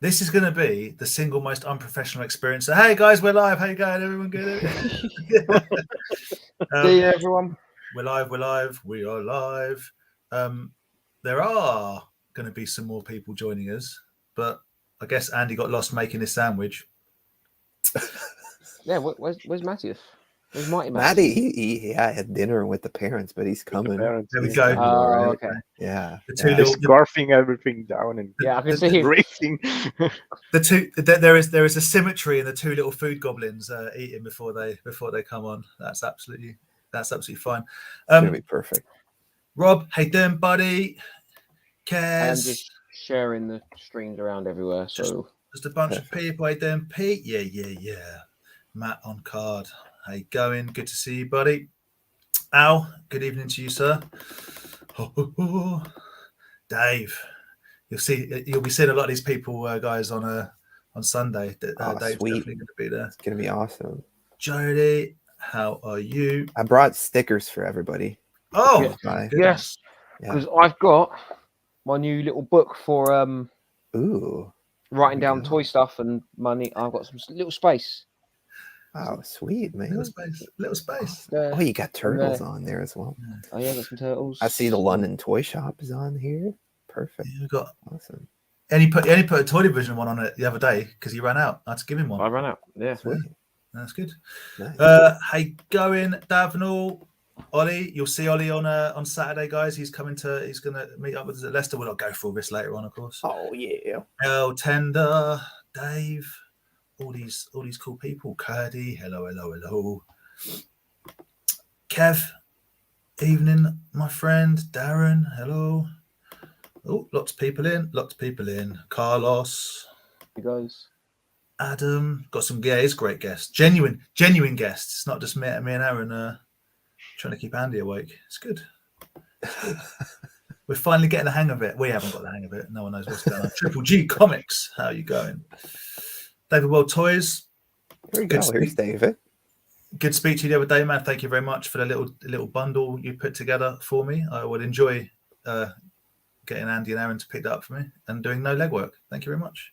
This is going to be the single most unprofessional experience. So, hey guys, we're live. How you going? Everyone good? See you, everyone. We're live. We are live. There are going to be some more people joining us, but I guess Andy got lost making his sandwich. Yeah, where's Matthias? Where's Mighty Matty, he had dinner with the parents, but he's coming. There we He's go. coming, all right. Okay. Yeah. He's scarfing everything down and I can see him. racing. There is a symmetry in the two little food goblins eating before they come on. That's absolutely fine. It's gonna be perfect. Rob, how you doing, buddy? Kez. I'm just sharing the streams around everywhere. So just a bunch of people. How you doing, Pete? Yeah. Matt on card. How you going? Good to see you, buddy. Al, good evening to you, sir. Dave, you'll be seeing a lot of these people, guys, on Sunday. Dave's sweet. definitely going to be there. It's gonna be awesome. Jody, how are you? I brought stickers for everybody. Oh, yes, because I've got my new little book for writing down toy stuff and money. I've got some little space. Oh, sweet, man. Little space. Oh, you got turtles on there as well. Oh, yeah, got some turtles. I see the London Toy Shop is on here. Perfect. Yeah, we got awesome. And he put a Toy Division one on it the other day because he ran out. I had to give him one. I ran out. Yeah, sweet. That's good. Nice. Hey, going, Davenal, Ollie. You'll see Ollie on Saturday, guys. He's going to meet up with us at Leicester. We'll not go through all this later on, of course. Oh yeah. El Tender, Dave. All these cool people. Curdy, hello. Kev, evening, my friend. Darren, hello. Oh, lots of people in. Carlos. You guys. Adam, got some he's great guests. Genuine guests. It's not just me and Aaron trying to keep Andy awake. It's good. We're finally getting the hang of it. We haven't got the hang of it. No one knows what's going on. Triple G Comics. How are you going? David World Toys. There you go. Here's David. Good speech to you the other day, man. Thank you very much for the little bundle you put together for me. I would enjoy getting Andy and Aaron to pick that up for me and doing no legwork. Thank you very much.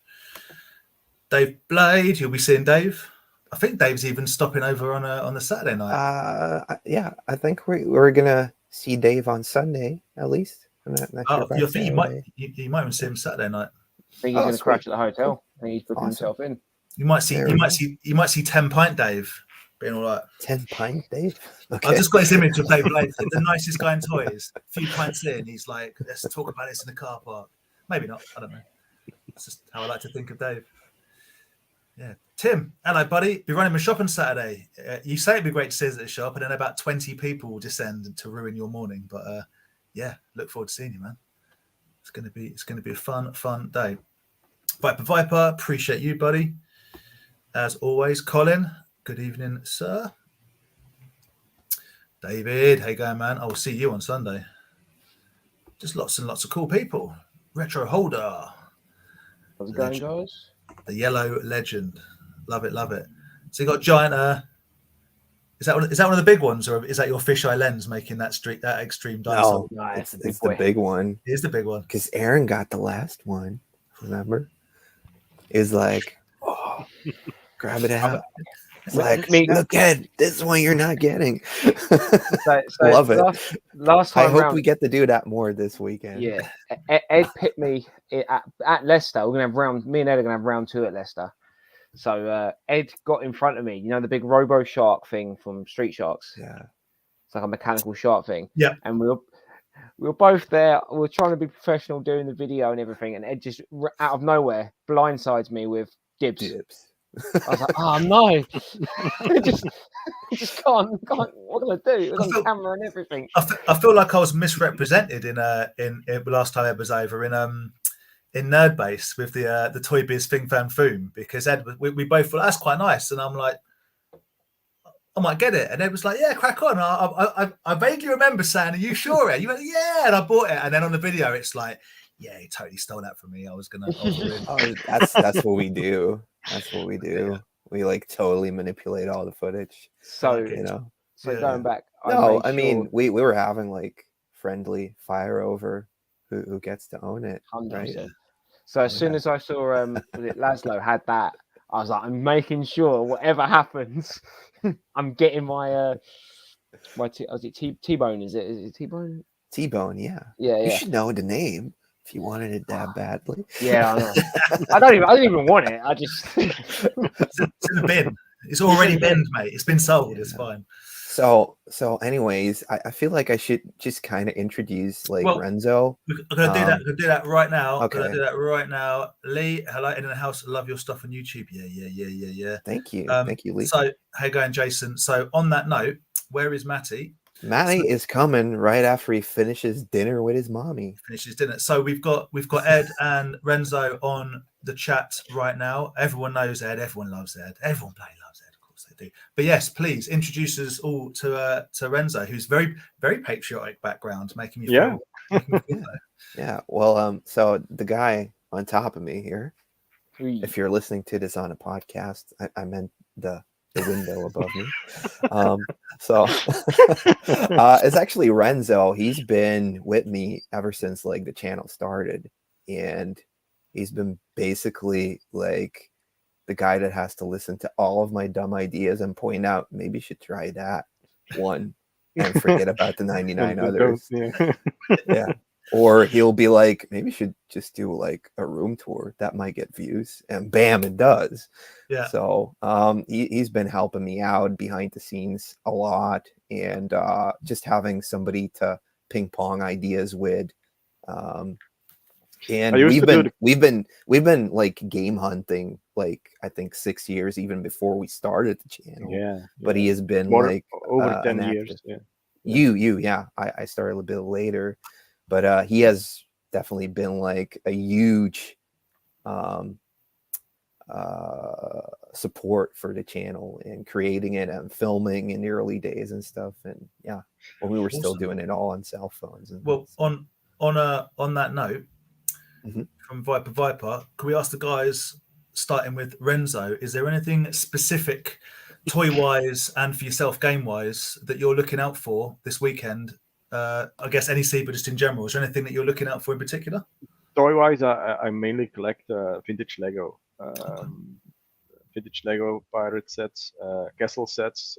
Dave Blade, you'll be seeing Dave. I think Dave's even stopping over on the Saturday night. Yeah, I think we're gonna see Dave on Sunday at least. You might even see him Saturday night. I think he's going to crash at the hotel. I think he's booking himself in. You might see 10 Pint Dave being all right. 10 Pint Dave. Okay. I just got his image of Dave Blade, the nicest guy in toys. A few pints in, he's like, let's talk about this in the car park. Maybe not. I don't know. That's just how I like to think of Dave. Yeah, Tim, hello, buddy. Be running my shop on Saturday. You say it'd be great to see us at the shop, and then about 20 people will descend to ruin your morning. But yeah, look forward to seeing you, man. It's gonna be a fun day. Viper, appreciate you, buddy. As always, Colin. Good evening, sir. David, how you going, man? I will see you on Sunday. Just lots and lots of cool people. Retro Holder. How's it going, guys? The Yellow Legend. Love it. So you got giant. Is that one of the big ones, or is that your fisheye lens making that extreme dinosaur? No, it's the big one. It is the big one. Because Aaron got the last one. Remember? It was like, grab it out. It's like, look at this one you're not getting. Love it. Last time I hope we get to do that more this weekend. Yeah. Ed picked me at Leicester. Me and Ed are going to have round 2 at Leicester. So Ed got in front of me. You know the big Robo Shark thing from Street Sharks? Yeah. It's like a mechanical shark thing. Yeah. And we were both there. We were trying to be professional doing the video and everything. And Ed just out of nowhere blindsides me with dibs. I was like, oh no. just can't. What can I do? It was on camera and everything. I feel like I was misrepresented in last time Ed was over in Nerd Base with the Toy Biz Thing Fan Foom, because Ed, we both thought that's quite nice, and I'm like, I might get it, and Ed was like, yeah, crack on. I vaguely remember saying, are you sure, Ed? You went, yeah, and I bought it, and then on the video it's like, yeah, he totally stole that from me. I was gonna. That's what we do. That's what we do. Yeah. We like totally manipulate all the footage. So going back. I mean, we were having like friendly fire over who gets to own it. 100%. Right? So as soon as I saw was it Laszlo had that, I was like, I'm making sure whatever happens, I'm getting my was it T-Bone? Is it T-Bone? T-Bone, yeah. Yeah, You yeah. should know the name if you wanted it that badly. Yeah, I know. I don't even want it. I just It's in the bin. It's already binned, mate. It's been sold. It's fine. So anyways, I feel like I should just kind of introduce like Renzo. I'm gonna do that. I'm gonna do that right now. Okay. I'm gonna do that right now. Lee, hello, in the house. Love your stuff on YouTube. Yeah. Thank you, Lee. So, how you going, Jason? So, on that note, where is Matty? Matty is coming right after he finishes dinner with his mommy. Finishes dinner. So we've got Ed and Renzo on the chat right now. Everyone knows Ed. Everyone loves Ed. Everyone bloody loves Ed. Of course they do. But yes, please introduce us all to Renzo, who's very, very patriotic background, making me feel. Yeah. Well, so the guy on top of me here, if you're listening to this on a podcast, I meant the window above me. So it's actually Renzo. He's been with me ever since like the channel started, and he's been basically like the guy that has to listen to all of my dumb ideas and point out maybe you should try that one and forget about the 99 others. Yeah. Or he'll be like, maybe you should just do like a room tour that might get views, and bam, it does. Yeah. So he's been helping me out behind the scenes a lot, and just having somebody to ping pong ideas with. And we've been like game hunting like I think 6 years even before we started the channel. Yeah. But he has been like over 10 years. Yeah. I started a bit later. But he has definitely been like a huge support for the channel and creating it and filming in the early days and stuff. And yeah, when we were still doing it all on cell phones. And on that note, from Viper, can we ask the guys, starting with Renzo, is there anything specific, toy-wise and for yourself game-wise, that you're looking out for this weekend? I guess NEC, but just in general, is there anything that you're looking out for in particular? Toy-wise, I mainly collect vintage Lego. Vintage Lego pirate sets, castle sets,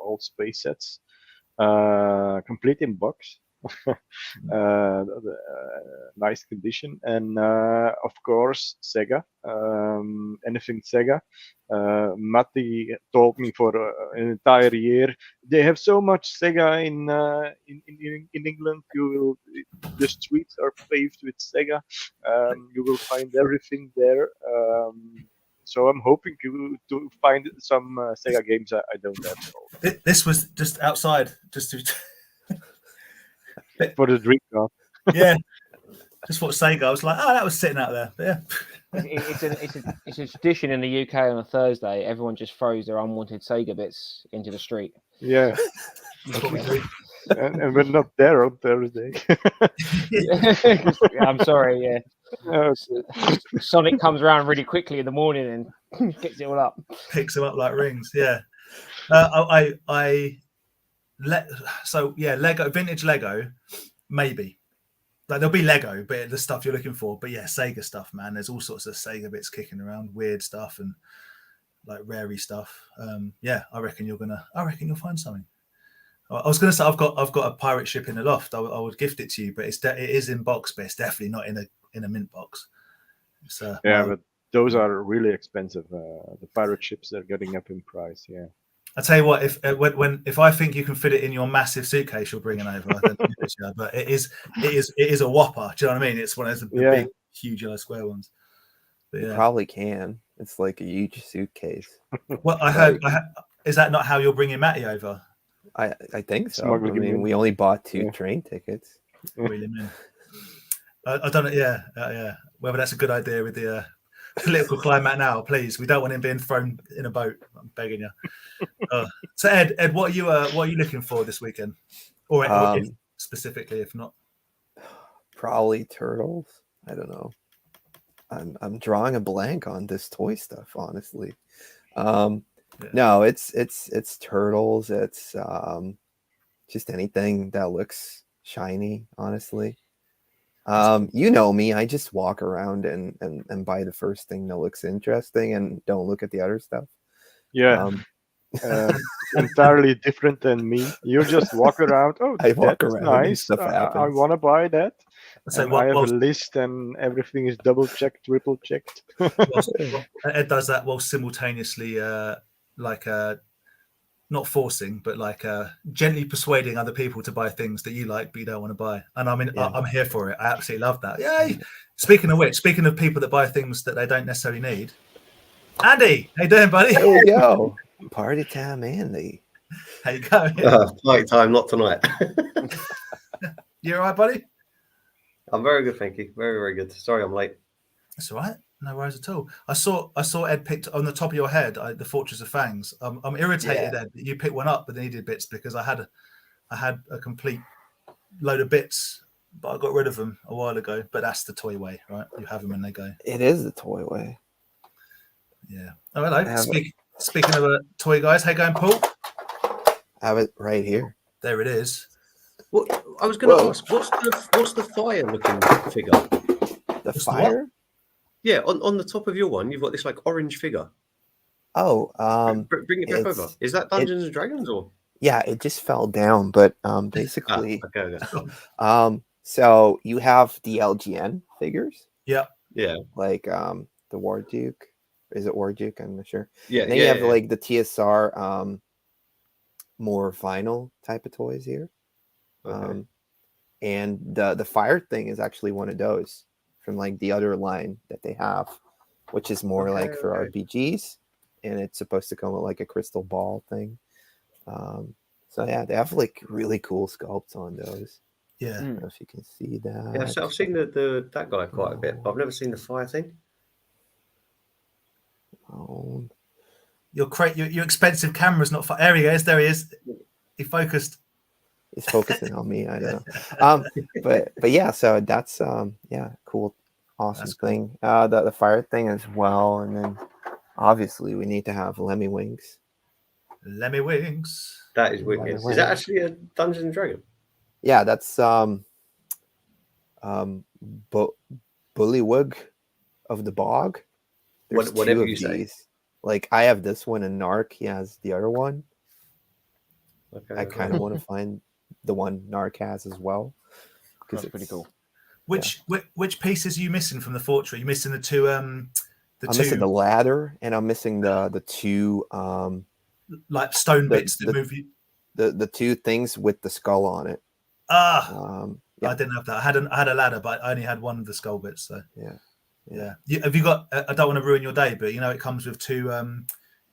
old space sets, complete in box. Nice condition, and of course Sega, anything Sega. Matti told me for an entire year they have so much Sega in England. The streets are paved with Sega. You will find everything there. So I'm hoping to find some Sega games I don't have. This was just outside, just to for the drink card. Yeah, just what Sega. I was like, oh, that was sitting out there. But yeah, it's a tradition in the UK on a Thursday. Everyone just throws their unwanted Sega bits into the street. Yeah, that's what we do. And we're not there on Thursday. I'm sorry. Yeah, Sonic comes around really quickly in the morning and gets it all up, picks them up like rings. Yeah, Lego, vintage Lego, maybe. Like there'll be Lego, but the stuff you're looking for. But yeah, Sega stuff, man. There's all sorts of Sega bits kicking around, weird stuff and like rarey stuff. I reckon you'll find something. I was gonna say I've got a pirate ship in the loft. I would gift it to you, but it is in box, but it's definitely not in a mint box. But those are really expensive. The pirate ships are getting up in price. Yeah. I tell you what, if I think you can fit it in your massive suitcase, you're bringing over. But it is a whopper. Do you know what I mean? It's one of those big, huge yellow square ones. But you probably can. It's like a huge suitcase. Well, I heard. Is that not how you're bringing Matty over? I think so. I mean, we only bought 2 train tickets. Really, man. I don't know. Yeah. Whether that's a good idea with the political climate now, please. We don't want him being thrown in a boat. I'm begging you. So Ed, what are you looking for this weekend, or specifically, if not? Probably turtles. I don't know. I'm drawing a blank on this toy stuff, honestly. No, it's turtles. It's just anything that looks shiny, honestly. You know me, I just walk around and buy the first thing that looks interesting and don't look at the other stuff. Yeah. Entirely different than me. You just walk around. Oh, I walk that's around and nice. stuff I happens. want to buy that. So And I have a whilst, list, and everything is double checked, triple checked. Ed does that while simultaneously, not forcing, but gently persuading other people to buy things that you like but you don't want to buy. And I'm here for it. I absolutely love that. Yay! Speaking of which, speaking of people that buy things that they don't necessarily need, Andy, how you doing, buddy? There we go. Party time, Andy. How you going? Night time, not tonight. You all right, buddy? I'm very good, thank you. Very, very good. Sorry I'm late. That's all right. No worries at all. I saw Ed picked on the top of your head the Fortress of Fangs. I'm irritated, Ed, that you picked one up but needed bits, because I had a complete load of bits, but I got rid of them a while ago. But that's the toy way, right? You have them and they go. It is the toy way. Yeah. Oh, hello. Speaking of toy guys, how you going, Paul? I have it right here. There it is. What I was going to ask, what's the fire looking figure? The fire? Yeah, on the top of your one, you've got this like orange figure. Oh, bring it back over. Is that Dungeons and Dragons or? Yeah, it just fell down, but basically, okay. So you have the LGN figures. Yeah. Like the War Duke. Is it War Duke? I'm not sure. Yeah. And then you have like the TSR more vinyl type of toys here. Okay. And the fire thing is actually one of those from like the other line that they have, which is more like for RPGs, and it's supposed to come with like a crystal ball thing. So yeah, they have like really cool sculpts on those. Yeah. I don't know if you can see that. Yeah, so I've seen that guy quite a bit, but I've never seen the fire thing. Oh. Your expensive camera's not far. There he is. There he is. He focused. He's focusing on me. I know. But yeah. So that's cool, awesome thing. The fire thing as well, and then obviously we need to have Lemmy Wings. Lemmy Wings. That is wicked. Is that actually a Dungeons and Dragons? Yeah, that's Bullywug of the Bog. There's Whatever two you of say. these. Like I have this one, and Narc, he has the other one. Okay. I kind of want to find the one Narc has as well, because That's pretty cool. Which pieces are you missing from the fortress? Are you missing the two? I'm missing the ladder, and I'm missing the two like stone bits that move you. The two things with the skull on it. I didn't have that. I had a ladder, but I only had one of the skull bits. So yeah. Have you got? I don't want to ruin your day, but it comes with two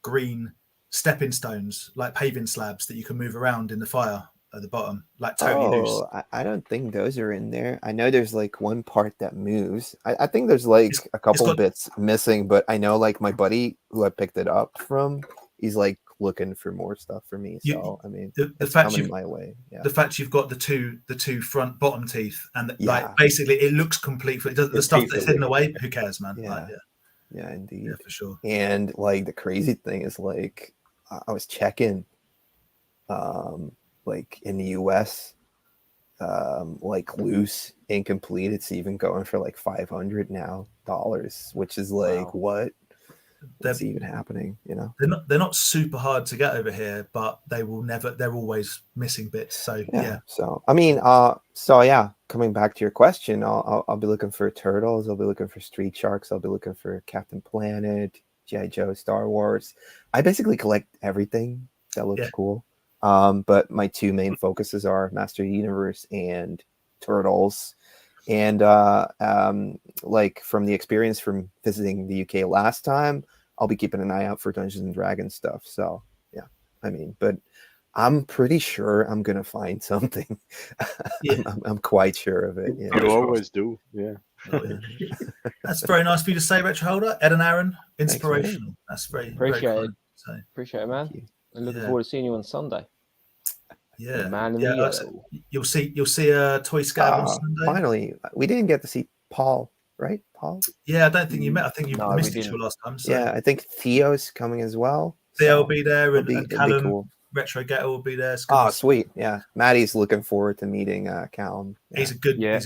green stepping stones, like paving slabs that you can move around in the fire at the bottom, like totally loose. I don't think those are in there. I know there's like one part that moves. I think there's like a couple bits missing, but I know like my buddy who I picked it up from, he's like looking for more stuff for me. So I mean, the fact coming my way. Yeah. The fact you've got the two front bottom teeth, and like basically it looks complete. The stuff that's hidden away, who cares, man? Yeah, indeed. Yeah, for sure. And like the crazy thing is, like I was checking, like in the US, like loose incomplete, it's even going for like $500 now, which is like what? What's even happening? They're not super hard to get over here, but they're always missing bits. So yeah. So I mean, coming back to your question, I'll be looking for Turtles, I'll be looking for Street Sharks, I'll be looking for Captain Planet, G.I. Joe, Star Wars. I basically collect everything that looks cool. But my two main focuses are Master Universe and Turtles. And like from the experience from visiting the UK last time, I'll be keeping an eye out for Dungeons and Dragons stuff. So yeah, I mean, but I'm pretty sure I'm gonna find something. I'm quite sure of it. Yeah. You always do. Yeah. That's very nice for you to say, Retro Holder. Ed and Aaron, inspirational. That's very appreciate it. So. Appreciate it, man. I'm looking forward to seeing you on Sunday. Yeah, the man in the yellow. You'll see a toy scab on Sunday. Finally, we didn't get to see Paul, right? Paul? Yeah, I don't think you met. I think you missed each other last time. So. Yeah, I think Theo's coming as well. Theo will be there, and Callum. Cool. Retro Ghetto will be there. It's gonna Oh, be- sweet. Yeah. Maddie's looking forward to meeting Callum. Yeah. He's a good Yeah.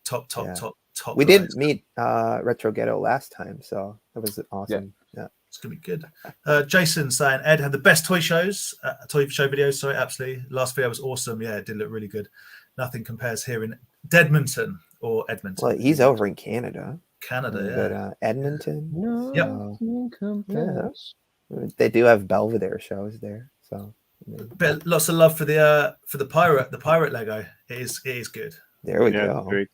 top Yeah. top We guy. did meet Retro Ghetto last time, so that was awesome. Yeah. It's gonna be good. Jason saying Ed had the best toy show videos. Sorry, absolutely. Last video was awesome. Yeah, it did look really good. Nothing compares here in Dedmonton or Edmonton. Well, he's over in Canada. Canada, But Edmonton. No, Yeah. They do have Belvedere shows there. So But lots of love for the pirate Lego. It is good. there we Yeah, go. great.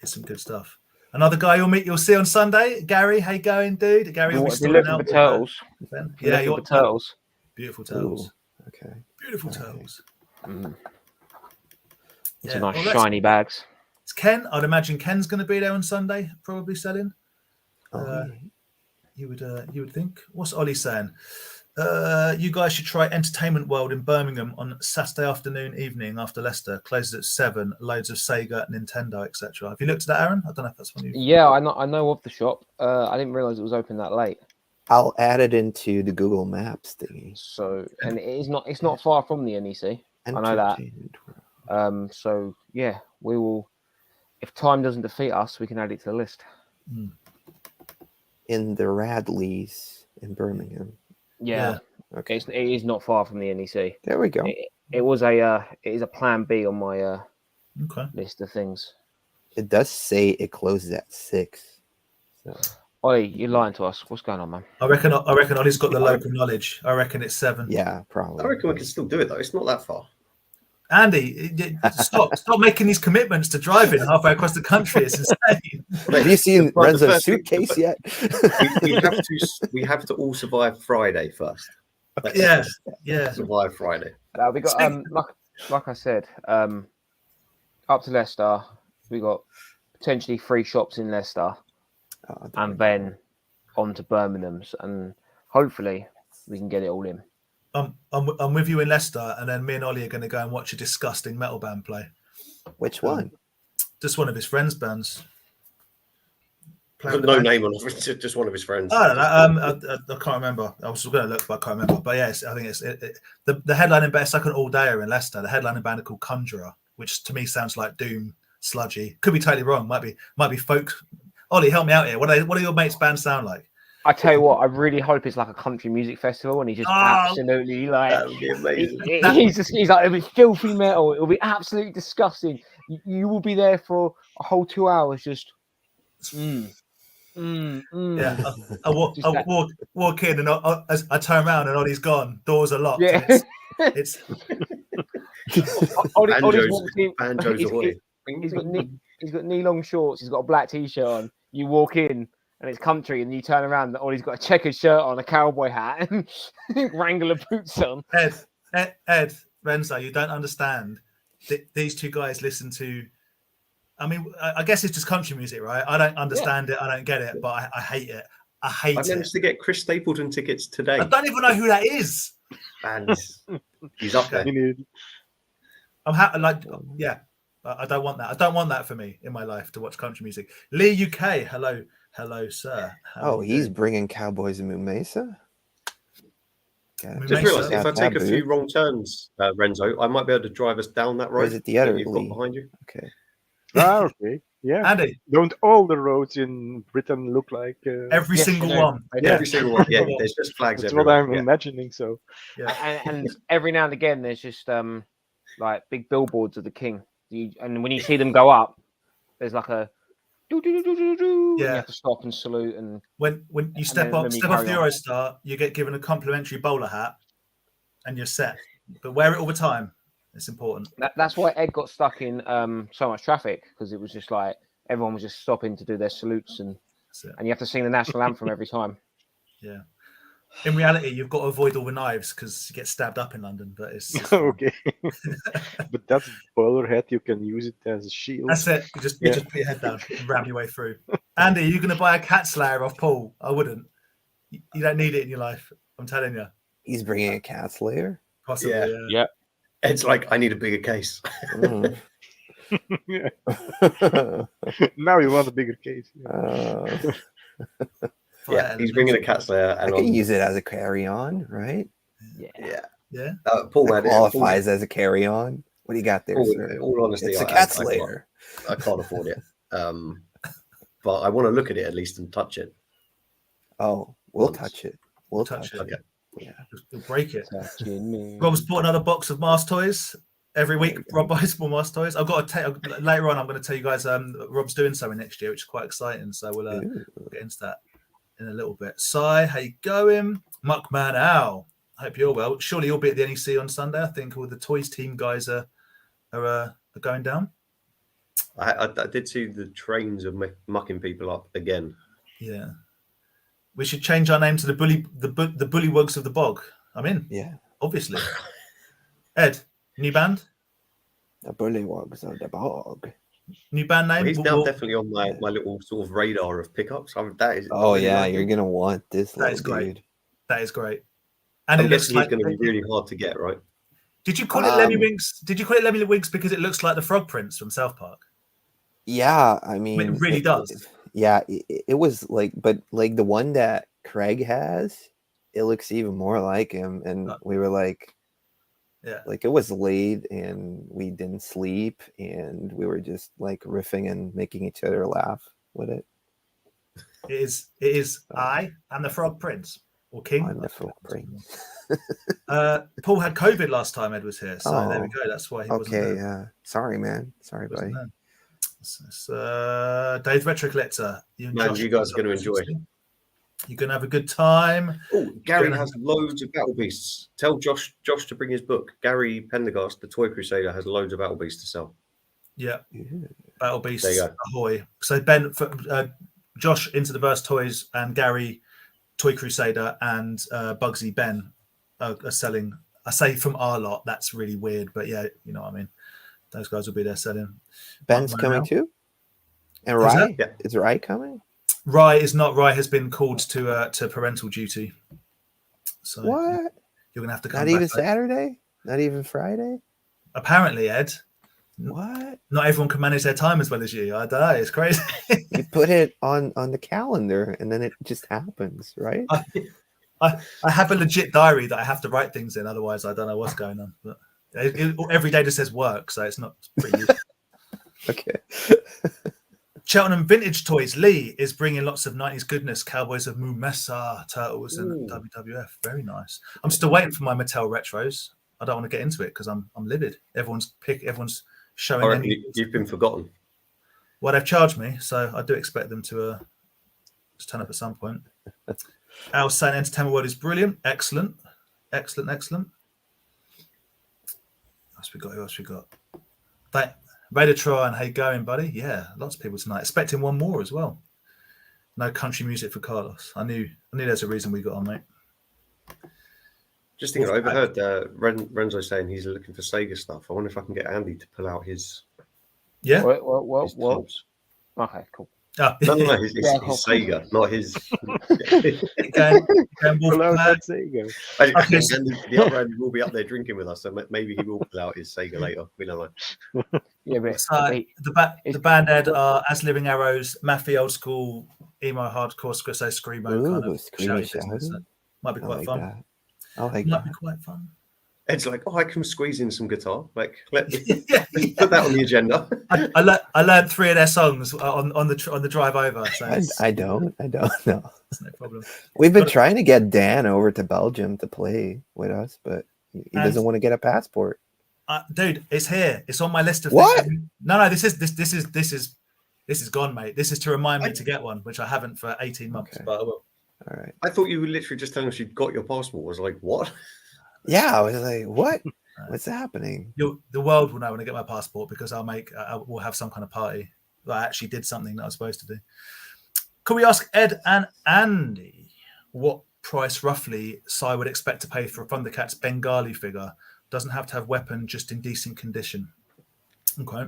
It's some you'll stuff. Another guy you'll see on Sunday, Gary. How you going, dude? Gary will be You storing looking out for turtles? Ben. You Yeah, looking you're for turtles. beautiful turtles. Ooh, okay. Beautiful Okay. turtles. It's Yeah. a nice Well, shiny bags. It's Ken. I'd imagine Ken's going to be there on Sunday, probably selling. Oh, You would think. What's Ollie saying? You guys should try Entertainment World in Birmingham on Saturday afternoon, evening after Leicester. Closes at 7. Loads of Sega, Nintendo, etc. Have you looked at that, Aaron? I don't know if that's one you. Yeah, I know of the shop. I didn't realize it was open that late. I'll add it into the Google Maps thingy. So, and it's not far from the NEC. I know that. Entertainment World. So yeah, we will. If time doesn't defeat us, we can add it to the list. In the Radleys in Birmingham. Yeah, Okay. it is not far from the NEC. There we go. It is a plan B on my Okay. list of things. It does say it closes at 6. So Ollie, you're lying to us. What's going on, man? I reckon Ollie's got the local knowledge. I reckon it's 7. yeah, I probably. reckon we can still do it though. It's not that far. Andy, stop making these commitments to driving halfway across the country. It's insane. Have you seen Well, the Renzo's first thing- suitcase yet? we have to all survive Friday first. Yeah. Survive Friday. We got like I said, up to Leicester. We got potentially 3 shops in Leicester, Oh, and then on to Birmingham's, and hopefully we can get it all in. I'm with you in Leicester, and then me and Ollie are going to go and watch a disgusting metal band play. which one? Just one of his friends' bands. No name on it, just one of his friends. I don't know. I can't remember. I was going to look, but I can't remember. But yes, I think it's the headlining band. It's like an all-dayer in Leicester. The headlining band are called Conjurer, which to me sounds like doom, sludgy. Could be totally wrong. Might be folk. Ollie, help me out here. What do your mates' bands sound like? I tell you what, I really hope it's like a country music festival, and he's just absolutely like, That would be amazing. he's like, it'll be filthy metal. It'll be absolutely disgusting. You will be there for a whole 2 hours, just. Yeah, I walk in, and I turn around, and Ollie's gone. Doors are locked. Yeah. and It's Ollie's walked in. Banjos away. He's got knee-long shorts. He's got a black t-shirt on. You walk in, and it's country, and you turn around, and Ollie's got a checkered shirt on, a cowboy hat, and Wrangler boots on. Ed, Renzo, you don't understand. These two guys listen to. I mean, I guess it's just country music, right? I don't understand it. I don't get it, but I hate it. I managed to get Chris Stapleton tickets today. I don't even know who that is. And he's up there. I'm happy. Yeah, I don't want that. I don't want that for me in my life to watch country music. Lee UK, hello, sir. How He's bringing Cowboys in Moon Mesa. Just realised if I take a few wrong turns, Renzo, I might be able to drive us down that road. Or is it the other that you've got behind you? Okay. Okay. Yeah. Andy, Don't all the roads in Britain look like every single one. Yeah. Every single one. Yeah, there's just flags that's everywhere. what I'm imagining. So And every now and again, there's just like big billboards of the king. And when you see them go up, there's like a do do do do do do. Yeah. And you have to stop and salute. And When you step off the Eurostar, you get given a complimentary bowler hat, and you're set. But wear it all the time. It's important. that's why Ed got stuck in so much traffic, because it was just like everyone was just stopping to do their salutes, and you have to sing the national anthem every time. Yeah. In reality, you've got to avoid all the knives because you get stabbed up in London. But it's okay. But that's bowler hat. You can use it as a shield. That's it. You just put your head down and ram your way through. Andy, are you going to buy a cat slayer off Paul? I wouldn't. You don't need it in your life. I'm telling you. He's bringing a cat slayer. Possibly. Yeah. It's like I need a bigger case. Now you want a bigger case. Yeah, he's bringing a cat slayer. I can use it as a carry-on, right? Yeah. Yeah. Paul, That man, qualifies as a carry-on. What do you got there, Paul, sir? in all honesty, It's a I cat can't- slayer. I can't afford it. But I want to look at it at least and touch it. Oh, we'll Once. touch it. We'll Touch touch it. it. Okay. Yeah. You'll break it. Touching me. Rob's bought another box of Mars toys. Every week, There you go. Rob buys more Mars toys. I've got to later on. I'm going to tell you guys. Rob's doing something next year, which is quite exciting. So we'll Ooh. get into that in a little bit. Si, how you going? Muckman Al. Hope you're well. Surely you'll be at the NEC on Sunday. I think all the toys team guys are going down. I did see the trains of mucking people up again. Yeah. We should change our name to the Bullywugs of the Bog. I'm in. Yeah. Obviously. Ed, new band? The bullywogs of the bog. New band name? Well, he's now definitely on my little sort of radar of pickups. That is. Oh really yeah, like you're him. gonna want this That little is great. dude. That is great. And I'm it looks guessing like he's going to be really hard to get, right? Did you call it Lemmy Winks? Did you call it Lemmy Winks because it looks like the Frog Prince from South Park? Yeah, I mean, It really does. Yeah, it was like, but like the one that Craig has, it looks even more like him. And we were like, yeah, like it was late and we didn't sleep and we were just like riffing and making each other laugh with it. It is I am the Frog Prince or King. Wonderful prince. Paul had COVID last time Ed was here, so there we go. That's why he wasn't Okay, there. yeah. Sorry, man. Sorry, buddy. It's Dave's Retro Collector. You guys are going to enjoy. You're going to have a good time. Oh, Gary has loads of Battle Beasts. Tell Josh to bring his book. Gary Pendergast, the Toy Crusader, has loads of Battle Beasts to sell. Yeah. Battle Beasts. There you go. Ahoy. So Ben, Josh, Into the Verse Toys, and Gary, Toy Crusader, and Bugsy Ben are selling. I say from our lot, that's really weird, but yeah, you know what I mean. Those guys will be there selling. Ben's coming too? And Rye? Yeah. Is Rye coming? Rye is not. Rye has been called to parental duty. So What? You're gonna have to come. Not even Saturday? Not even Friday? Apparently, Ed. What? Not everyone can manage their time as well as you. I don't know. It's crazy. You put it on the calendar and then it just happens, right? I have a legit diary that I have to write things in. Otherwise, I don't know what's going on. But every day just says work, so it's not pretty. Okay. Cheltenham Vintage Toys. Lee is bringing lots of 90s goodness. Cowboys of Mumessa, Turtles, and WWF. Very nice. I'm still waiting for my Mattel retros. I don't want to get into it because I'm livid. Everyone's showing. You've been forgotten. Well, they've charged me, so I do expect them to just turn up at some point. Al saying Entertainment World is brilliant. Excellent. Excellent. Who else we got? Vadertron, how you going, buddy? Yeah, lots of people tonight. Expecting one more as well. No country music for Carlos. I knew there's a reason we got on, mate. Just thinking, I overheard Renzo saying he's looking for Sega stuff. I wonder if I can get Andy to pull out his. Yeah. What? Okay, cool. No, his Sega, not his. The other Andy will be up there drinking with us, so maybe he will pull out his Sega later. We don't know. Yeah, but the band Ed are As Living Arrows, Mafia, old school, emo, hardcore, screamo kind of shouty business. Might be quite fun. Might be quite fun. Ed's like, I can squeeze in some guitar. Like, let me put that on the agenda. I learned 3 of their songs on the drive over. So I don't know. It's no problem. We've been trying to get Dan over to Belgium to play with us, but he doesn't want to get a passport. Dude, it's here. It's on my list of what? things. No, this is gone, mate. This is to remind me to get one, which I haven't for 18 months, but I will. All right. I thought you were literally just telling us you'd got your passport. I was like, what? Yeah, I was like, what? What's happening? The world will know when I get my passport because we'll have some kind of party. I actually did something that I was supposed to do. Could we ask Ed and Andy what price roughly Si would expect to pay for a Thundercats Bengali figure? Doesn't have to have weapon, just in decent condition. Okay.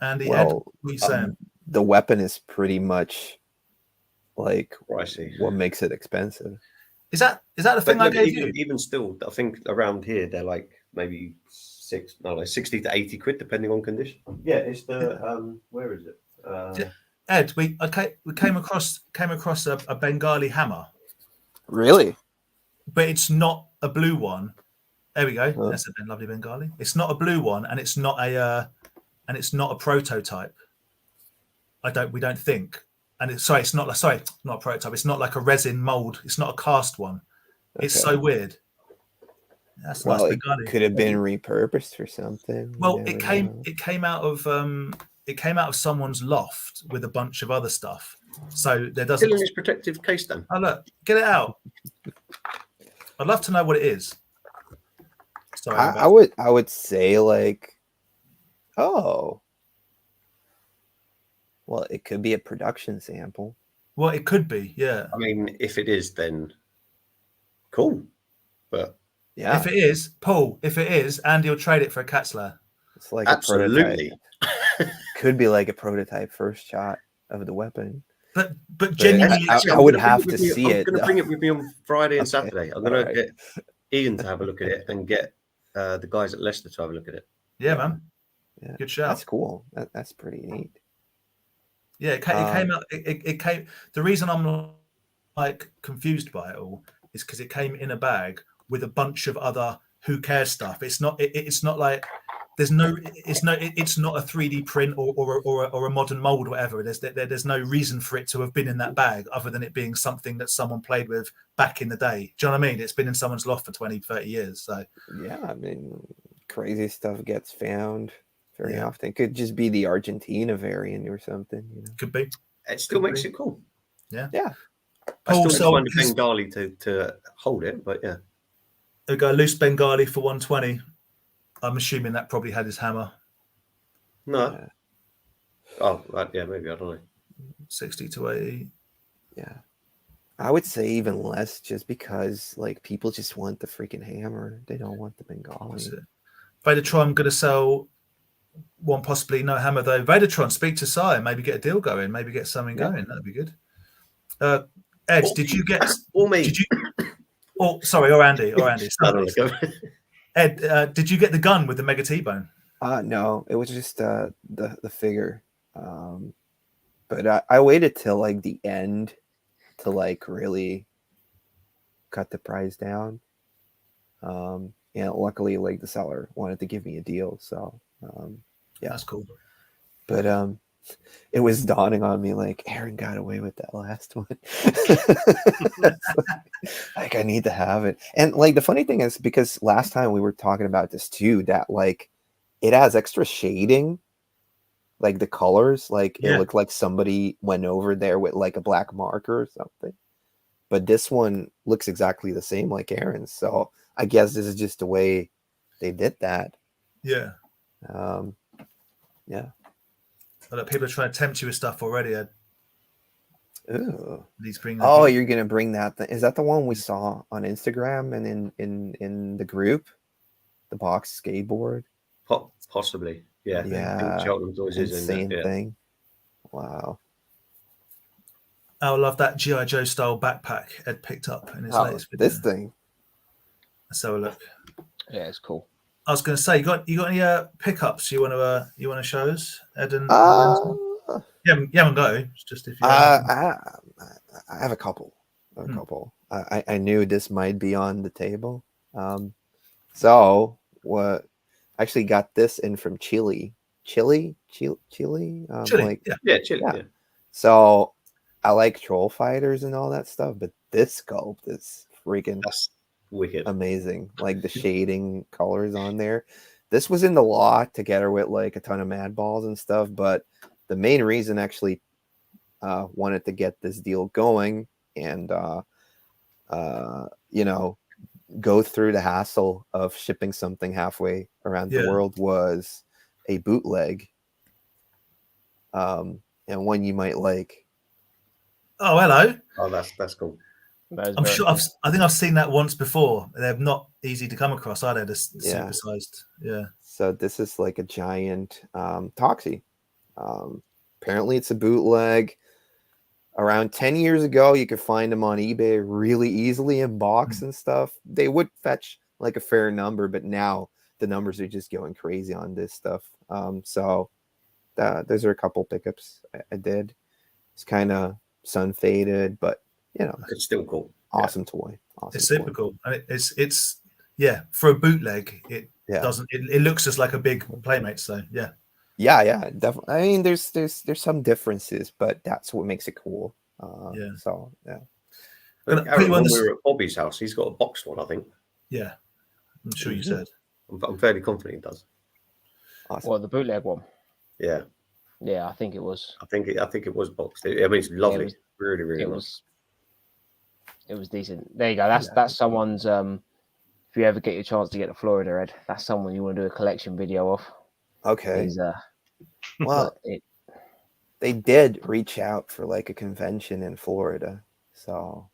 Andy, Ed, what are you saying? The weapon is pretty much like pricey. What makes it expensive. Is that the thing I gave you? Even still, I think around here they're like maybe 60 to 80 quid depending on condition. Yeah, it's the where is it? Ed, we came across a Bengali hammer. Really? But it's not a blue one. There we go. Huh. That's a lovely Bengali. It's not a blue one, and it's not a prototype. We don't think. And it's not a prototype. It's not like a resin mold. It's not a cast one. It's Okay. so weird. That's Well, nice it Bengali. could have been repurposed for something. You Well, never know. it came out of someone's loft with a bunch of other stuff. So there doesn't. Still in his protective case, then. Oh look, get it out. I'd love to know what it is. Sorry, I would say like, oh, well, it could be a production sample. well, it could be, yeah. I mean, if it is, then cool. But Yeah, If it is, Paul, if it is, Andy will trade it for a Katzler. it's like absolutely. a prototype. Could be like a prototype first shot of the weapon. But genuinely, I would have to see it. I'm going to bring it with me on Friday and Okay. Saturday. I'm going to Alright. get Ian to have a look at it and get the guys at Leicester to have a look at it. yeah, man. Yeah. Good shout. That's cool. That's pretty neat. Yeah, it came out. It came. The reason I'm like confused by it all is because it came in a bag with a bunch of other who cares stuff. It's not. It's not like there's no. It's no. It's not a 3D print or a modern mold or whatever. There's no reason for it to have been in that bag other than it being something that someone played with back in the day. Do you know what I mean? It's been in someone's loft for 20, 30 years. So Yeah, I mean, crazy stuff gets found very Yeah. often. Could just be the Argentina variant or something. You know. could be. It still makes it cool. Yeah. I still Also, find a Bengali to hold it, but yeah. we got a loose Bengali for 120. I'm assuming that probably had his hammer. No. Yeah. Oh, right, yeah, maybe. I don't know. 60 to 80. Yeah. I would say even less, just because like people just want the freaking hammer. They don't want the Bengali. That's it. Vadertron going to sell one, possibly no hammer though. Vadertron, speak to Sai, maybe get a deal going, maybe get something going. That'd be good. Ed, did you get? Or me. Did you? Oh, sorry, or Andy. I don't know. Ed, did you get the gun with the Mega T-bone? No, it was just the figure. But I waited till like the end to like really cut the price down. And luckily, like the seller wanted to give me a deal, so yeah, That's cool. But it was dawning on me like Aaron got away with that last one. Like I need to have it. And like the funny thing is, because last time we were talking about this too, that like it has extra shading, like the colors, like it looked like somebody went over there with like a black marker or something. But this one looks exactly the same like Aaron's. So I guess this is just the way they did that. Yeah. Yeah. But people are trying to tempt you with stuff already, Ed. Ooh. These bring. Oh, you're gonna bring that. Is that the one we saw on Instagram and in the group, the box skateboard? Possibly, yeah. Yeah, Cheltenham's always is insane in thing. Wow. I love that G.I. Joe style backpack Ed picked up in his latest video. This thing. Let's have a look. Yeah, it's cool. I was going to say, you got any pickups you want to show us, Ed? And you haven't got to. It's just if you. I have a couple. I knew this might be on the table. So what? I actually got this in from Chile. Chile. Chile. Like, yeah, Chile. Yeah. Yeah. So I like troll fighters and all that stuff, but this sculpt is freaking That's wicked. amazing. Like the shading colors on there. This was in the lot together with like a ton of mad balls and stuff, but the main reason actually wanted to get this deal going and you know, go through the hassle of shipping something halfway around the world was a bootleg. And one you might like. Oh, hello. Oh, that's cool. I'm sure. I think I've seen that once before. They're not easy to come across, are they? The supersized. Yeah. So this is like a giant Toxie. Apparently, it's a bootleg. Around 10 years ago, you could find them on eBay really easily in box and stuff. They would fetch like a fair number, but now the numbers are just going crazy on this stuff. So those are a couple pickups I did. It's kind of sun faded, but you know, it's still cool. Awesome toy. Awesome. It's super cool. And it's yeah, for a bootleg, it Yeah. doesn't. It looks just like a big Playmate. So yeah, Yeah, definitely. I mean, there's some differences, but that's what makes it cool. Yeah. So yeah. Gonna But put you on when the we were at Bobby's house, he's got a boxed one, I think. yeah. I'm sure you Mhm. said. I'm fairly confident he does. Awesome. Well, the bootleg one. Yeah, Yeah, I think it was. I think it was boxed. I mean, it's lovely. was- really, really It nice. was decent. There you go. That's someone's. If you ever get your chance to get to Florida, Ed, that's someone you want to do a collection video of. Okay. He's, Well, they did reach out for like a convention in Florida, so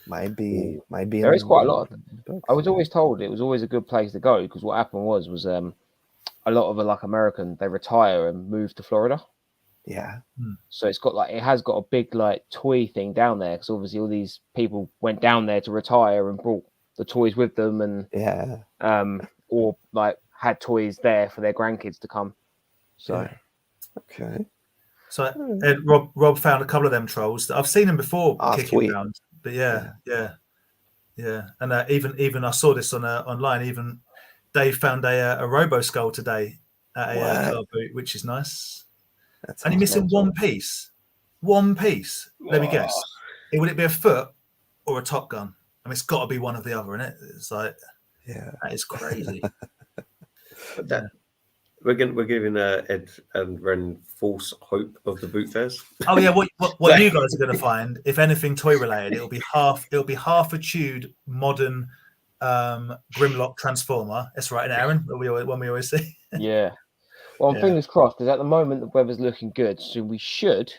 might be there is quite a lot. books. I was always told it was always a good place to go because what happened was a lot of like American, they retire and move to Florida. Yeah. So it has got a big like toy thing down there because obviously all these people went down there to retire and brought the toys with them and Yeah. or like had toys there for their grandkids to come. So Yeah. Okay. So Ed, Rob found a couple of them trolls. I've seen them before kicking sweet. around, but yeah. And even I saw this on online. Even Dave found a Robo Skull today at a car boot, which is nice. That's And you're missing one piece. One piece. Let me guess. Would it be a foot or a Top Gun? I mean, it's got to be one or the other, isn't it? It's like, yeah, that is crazy. But that we're giving Ed and Ren false hope of the boot fairs. Oh yeah, what you guys are going to find, if anything toy related, it'll be half a chewed modern Grimlock Transformer. That's right, Aaron. When we always see. yeah. Well, fingers crossed, because at the moment the weather's looking good, so we should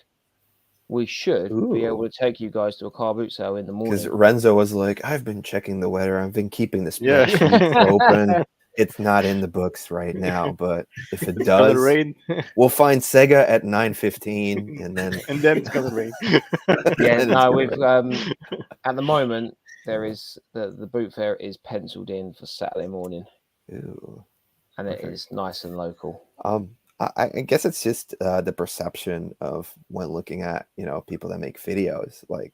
be able to take you guys to a car boot sale in the morning. Because Renzo was like, I've been checking the weather. I've been keeping the Yeah. spreadsheet open. It's not in the books right now, but if it It's gonna does, rain, we'll find Sega at 9:15, and then it's gonna rain. Yeah, no, we've at the moment there is the boot fair is penciled in for Saturday morning, Ooh. and it is nice and local. I guess it's just the perception of when looking at people that make videos. Like,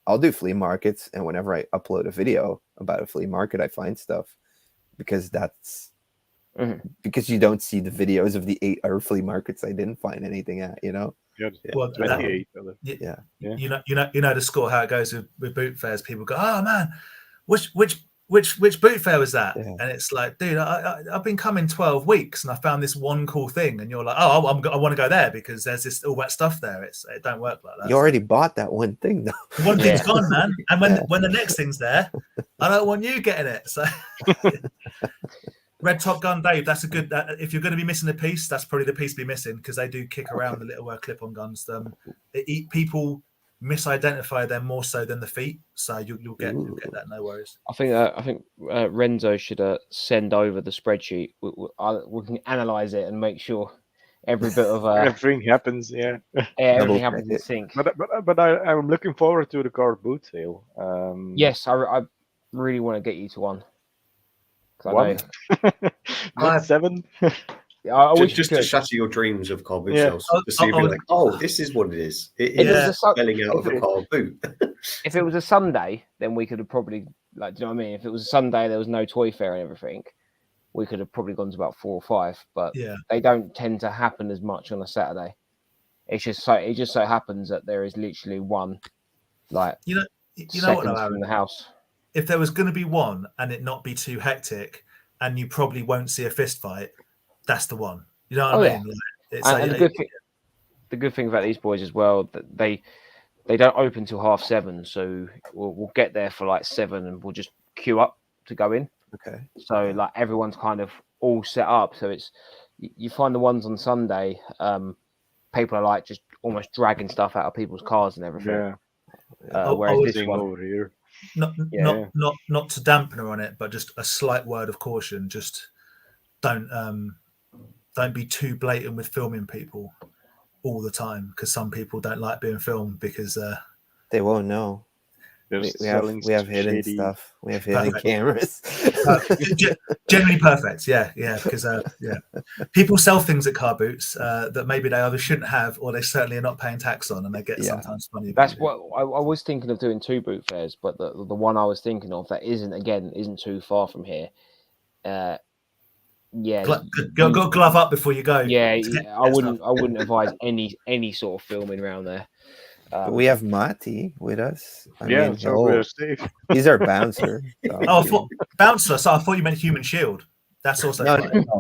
I'll do flea markets, and whenever I upload a video about a flea market, I find stuff because that's because you don't see the videos of the 8 other flea markets I didn't find anything at. Yeah, Well, 28. Yeah. You know the score, how it goes with boot fairs. People go, oh man, which boot fair was that? Yeah. And it's like, dude, I've been coming 12 weeks and I found this one cool thing, and you're like, oh, I want to go there because there's this all that stuff there. It don't work like that. You already bought that one thing though. One thing's gone, man, and when the next thing's there, I don't want you getting it. So. Red Top Gun, Dave. That's a good. If you're going to be missing a piece, that's probably the piece to be missing because they do kick around the little clip-on guns. People misidentify them more so than the feet, so you'll get that. No worries. I think Renzo should send over the spreadsheet. We can analyze it and make sure every bit of everything happens. Yeah, everything happens in sync. But I'm looking forward to the car boot sale. Yes, I really want to get you to one. What? Not 7. I wish just to shatter your dreams of car boot Yeah. sales. To see you like, oh, this is what it is. It If it was is a Sun- spelling out if of a it- car boot. If it was a Sunday, then we could have probably, like, do you know what I mean? If it was a Sunday, there was no toy fair and everything, we could have probably gone to about 4 or 5. But they don't tend to happen as much on a Saturday. It just so happens that there is literally one, like, you know what, seconds Aaron? from the house. If there was going to be one and it not be too hectic, and you probably won't see a fist fight, that's the one. You know what I mean? Like, and the good thing about these boys as well, that they don't open till 7:30, so we'll get there for like 7 and we'll just queue up to go in. Okay. So like everyone's kind of all set up. So it's you find the ones on Sunday, people are like just almost dragging stuff out of people's cars and everything. Yeah. Whereas this one over here. Not to dampen her on it, but just a slight word of caution. Just don't be too blatant with filming people all the time, because some people don't like being filmed because they won't know. We have hidden stuff. We have hidden cameras. Generally perfect. Yeah, because people sell things at car boots that maybe they either shouldn't have or they certainly are not paying tax on, and they get sometimes funny. That's what I was thinking of doing 2 boot fairs, but the one I was thinking of that isn't too far from here. Go glove up before you go. Yeah, I wouldn't advise any sort of filming around there. But we have Mati with us. I mean, so we're safe. He's our bouncer. So I thought bouncer. So I thought you meant human shield. That's also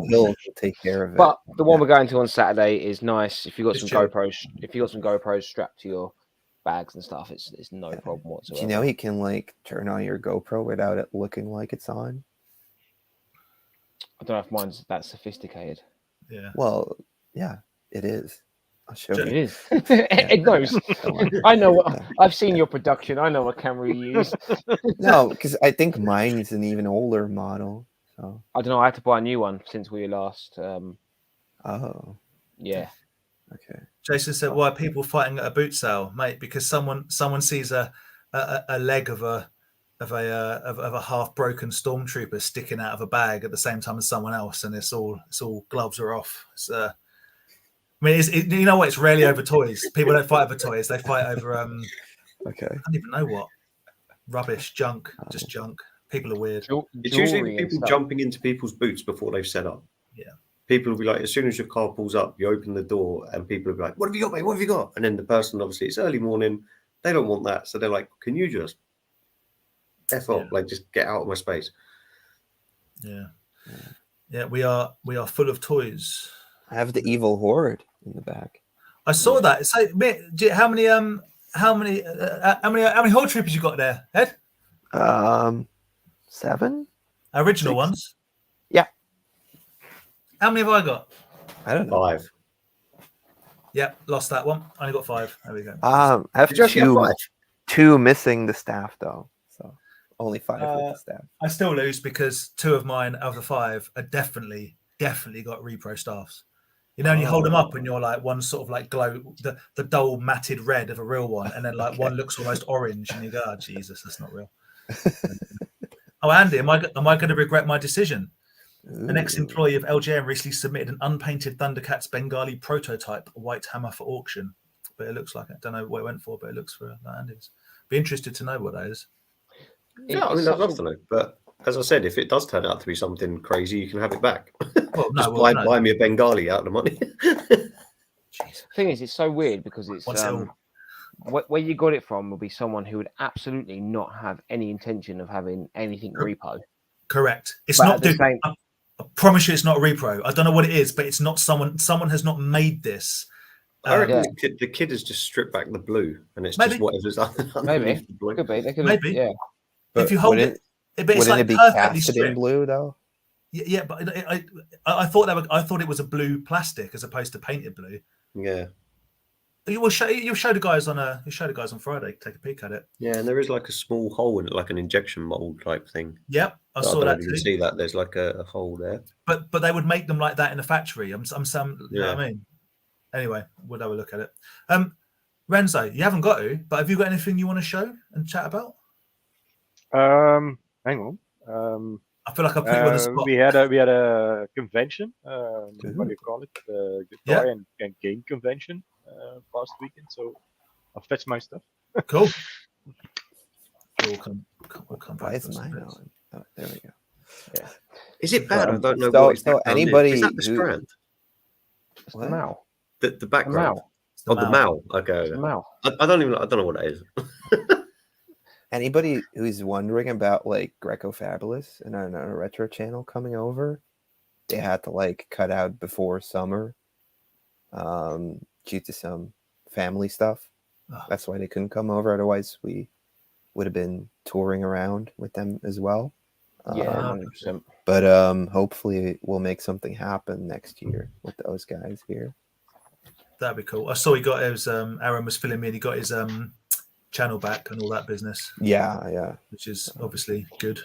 he'll take care of it. But the one we're going to on Saturday is nice. If you got some GoPros strapped to your bags and stuff, it's no problem whatsoever. Do you know he can like turn on your GoPro without it looking like it's on? I don't know if mine's that sophisticated. Yeah. Well, yeah, it is. I'll show you. It is. It knows. I know. I've seen your production. I know what camera you use. No, because I think mine's an even older model. So I don't know. I had to buy a new one since we last. Oh. Yeah. Okay. Jason said, "Why are people fighting at a boot sale, mate? Because someone sees a leg of a half broken stormtrooper sticking out of a bag at the same time as someone else, and it's all gloves are off." It's, I mean, you know what? It's rarely over toys. People don't fight over toys. They fight over Okay. I don't even know what rubbish, junk, just junk. People are weird. It's usually people jumping into people's boots before they've set up. Yeah. People will be like, as soon as your car pulls up, you open the door, and people will be like, "What have you got, mate? What have you got?" And then the person, obviously, it's early morning. They don't want that, so they're like, "Can you just F off, like just get out of my space?" Yeah. We are full of toys. I have the evil horde in the back. I saw that. So, how many horde troopers you got there, Ed? 7 original 6. ones. Yeah. How many have I got? I don't know. 5. Yep, lost that one. Only got 5. There we go. I have two missing the staff though, so only 5 with the staff. I still lose because 2 of mine of the 5 are definitely got repro staffs. You know, and you hold them up and you're like, one sort of like glow, the dull matted red of a real one, and then like one looks almost orange, and you go, "Oh Jesus, that's not real." Oh, Andy, am I going to regret my decision? An ex-employee of LJM recently submitted an unpainted Thundercats Bengali prototype white hammer for auction, but it looks like I don't know what it went for, but it looks for Andy's. Be interested to know what that is. Yeah, I mean, I'd love to know, but as I said, if it does turn out to be something crazy, you can have it back. Well, just buy me a Bengali out of the money. The thing is, it's so weird because it's where you got it from will be someone who would absolutely not have any intention of having anything repo. Correct. It's not. I promise you, it's not a repro. I don't know what it is, but it's not someone. Someone has not made this. I reckon the kid has just stripped back the blue, and it's just whatever's maybe the blue. Could be. They could maybe. Yeah. But if you hold it, but it's like it be perfectly casted stripped in blue though? Yeah, but I thought it was a blue plastic as opposed to painted blue. Yeah. You'll show the guys on Friday. Take a peek at it. Yeah, and there is like a small hole in it, like an injection mold type thing. Yep, I saw don't know that. if you can see that there's like a hole there. But they would make them like that in a factory. You know what I mean? Anyway, we'll have a look at it. Renzo, you haven't got to, but have you got anything you want to show and chat about? Hang on. I feel like I put you on the spot. We had a convention. What do you call it? The guitar and game convention last weekend. So I'll fetch my stuff. Cool. We'll come back. Why is mine on? Oh, there we go. Yeah. Is it bad? I don't know. What so anybody is that the strand? The Mao. The background. The Mao. Okay. The Mao. I don't know what that is. Anybody who's wondering about like Greco Fabulous and on a retro channel coming over, they had to like cut out before summer due to some family stuff. That's why they couldn't come over. Otherwise, we would have been touring around with them as well. Yeah, 100%. But hopefully we'll make something happen next year with those guys here. That'd be cool. I saw he got his Aaron was filling me and he got his channel back and all that business. Yeah. Which is obviously good.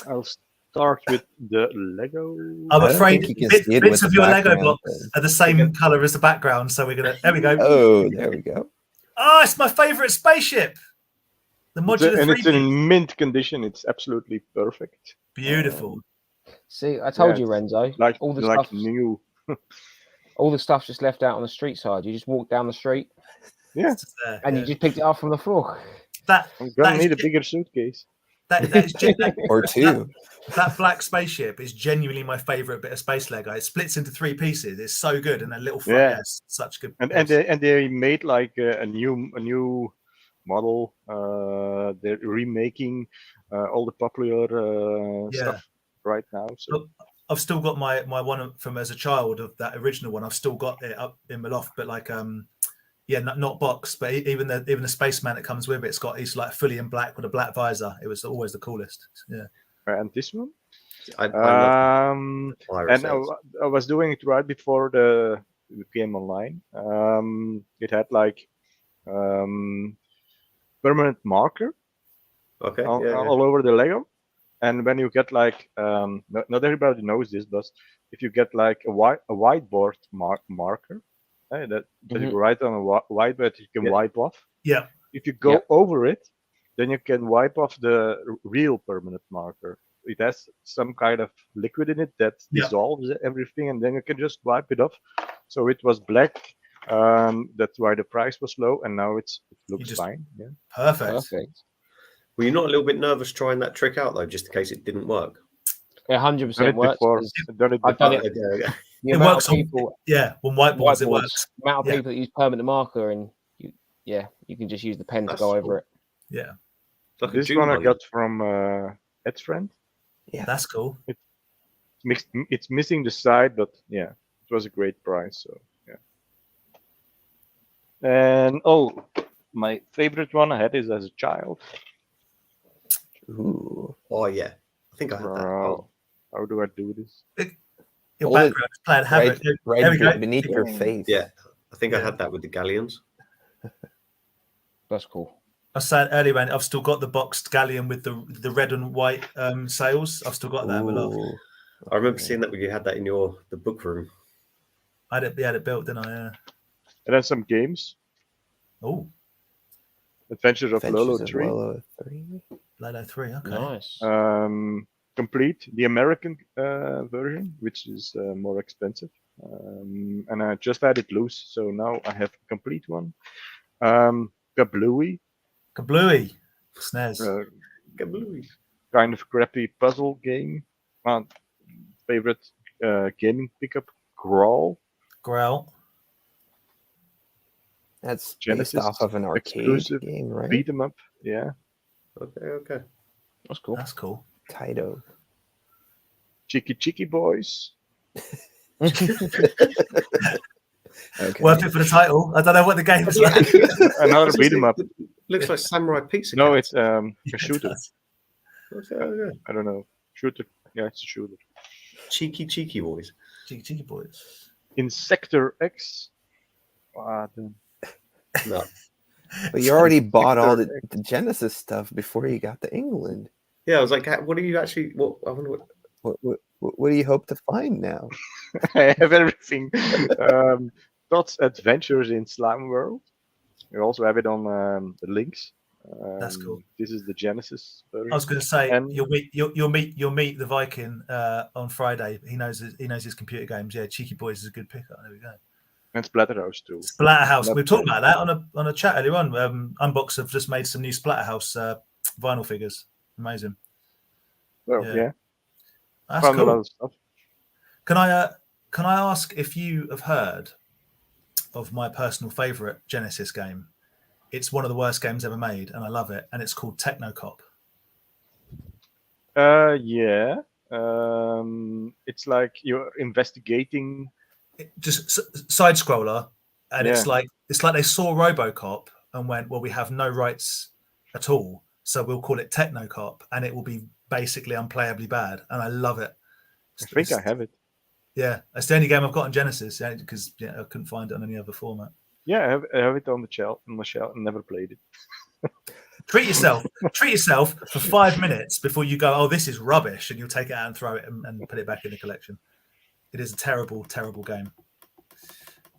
I'll start with the Lego. I'm afraid bits of your Lego blocks are the same color as the background, so we're gonna. There we go. Oh, there we go. Oh, it's my favourite spaceship. The modular and it's in 3-piece. mint condition. It's absolutely perfect. Beautiful. See, I told Yeah, you, Renzo. Like all the like stuff, new. all the stuff's just left out on the street side. You just walk down the street, Yeah, It's just there, and yeah. you just picked it up from the floor. That I'm gonna that is need a ge- bigger suitcase. that is Or two. that black spaceship is genuinely my favourite bit of space Lego. It splits into 3 pieces. It's so good, and a little front. Yeah. Yes, such good. And piece. they made like a new model. They're remaking all the popular stuff right now. So I've still got my one from as a child of that original one. I've still got it up in my loft, but like not box, but even the spaceman that comes with it, he's like fully in black with a black visor. It was always the coolest. Yeah. and this one. I love And I was doing it right before the game online. It had like permanent marker all over the Lego. And when you get like, not everybody knows this, but if you get like a whiteboard marker, that you write on a whiteboard, you can wipe off. Yeah. If you go over it, then you can wipe off the real permanent marker. It has some kind of liquid in it that dissolves everything, and then you can just wipe it off. So it was black. That's why the price was low, and now it looks fine. Yeah. Perfect. Were you not a little bit nervous trying that trick out though, just in case it didn't work? 100% works. I've done it I've done it. It works on people. When whiteboards, it works. The amount of people that use permanent marker, and you can just use the pen to go over it. Yeah. Like this one I got from Ed's friend. Yeah, that's cool. It's missing the side, but yeah, it was a great price. So yeah. And my favorite one I had is as a child. Ooh. Oh yeah, I think I had that. How do I do this? Your background is playing havoc. There we go. Beneath your face. Yeah, I think I had that with the galleons. That's cool. I was saying earlier, I've still got the boxed galleon with the red and white sails. I've still got that in my loft. I remember seeing that when you had that in the book room. I had it built, didn't I? Yeah. And then some games. Oh. Adventures of Lolo 3. Lolo 3, okay. Nice. Complete the American version, which is more expensive. And I just had it loose, so now I have a complete one. Kablooey. SNES. Kablooey. Kind of crappy puzzle game. Favorite gaming pickup, Growl. That's Genesis, based off of an arcade game, right? Beat 'em up. Yeah. Okay. That's cool. Taito. Cheeky Boys. Okay. Worth it for the title. I don't know what the game is like. Another beat 'em up. Looks like Samurai Pizza. No, it's a shooter. Okay. I don't know. Shooter. Yeah, it's a shooter. Cheeky Boys. Cheeky Boys. Insector X. No. But you already bought all the Genesis stuff before you got to England. Yeah, I was like, what are you actually? I wonder what do you hope to find now? I have everything. Dot's Adventures in Slime World. You also have it on the links. That's cool. This is the Genesis version. I was going to say you'll meet the Viking on Friday. He knows his computer games. Yeah, Cheeky Boys is a good pickup. There we go. And Splatterhouse too. Splatterhouse. We talked about that on a chat earlier on. Unbox have just made some new Splatterhouse vinyl figures. Amazing. Well, yeah. That's cool. A lot of stuff. Can I ask if you have heard of my personal favorite Genesis game? It's one of the worst games ever made, and I love it. And it's called Technocop. Yeah. It's like you're investigating. Just side scroller, and it's like they saw RoboCop and went, well, we have no rights at all, so we'll call it Technocop, and it will be basically unplayably bad. And I love it. I think I have it. Yeah, it's the only game I've got on Genesis, because I couldn't find it on any other format. Yeah, I have it on the shelf, and never played it. Treat yourself for 5 minutes before you go, oh, this is rubbish, and you'll take it out and throw it and put it back in the collection. It is a terrible, terrible game.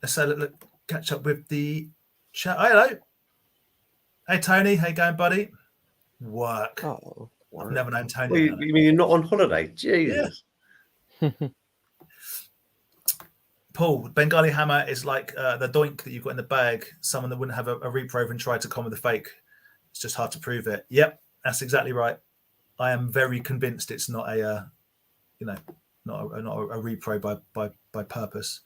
So look, catch up with the chat. Oh, hello. Hey, Tony. How you going, buddy? Work. Oh, I've never known Tony. Well, you mean you're not on holiday? Jesus. Yeah. Paul, Bengali hammer is like the doink that you've got in the bag. Someone that wouldn't have a repro and try to come with a fake. It's just hard to prove it. Yep, that's exactly right. I am very convinced it's not a, not a repro by purpose.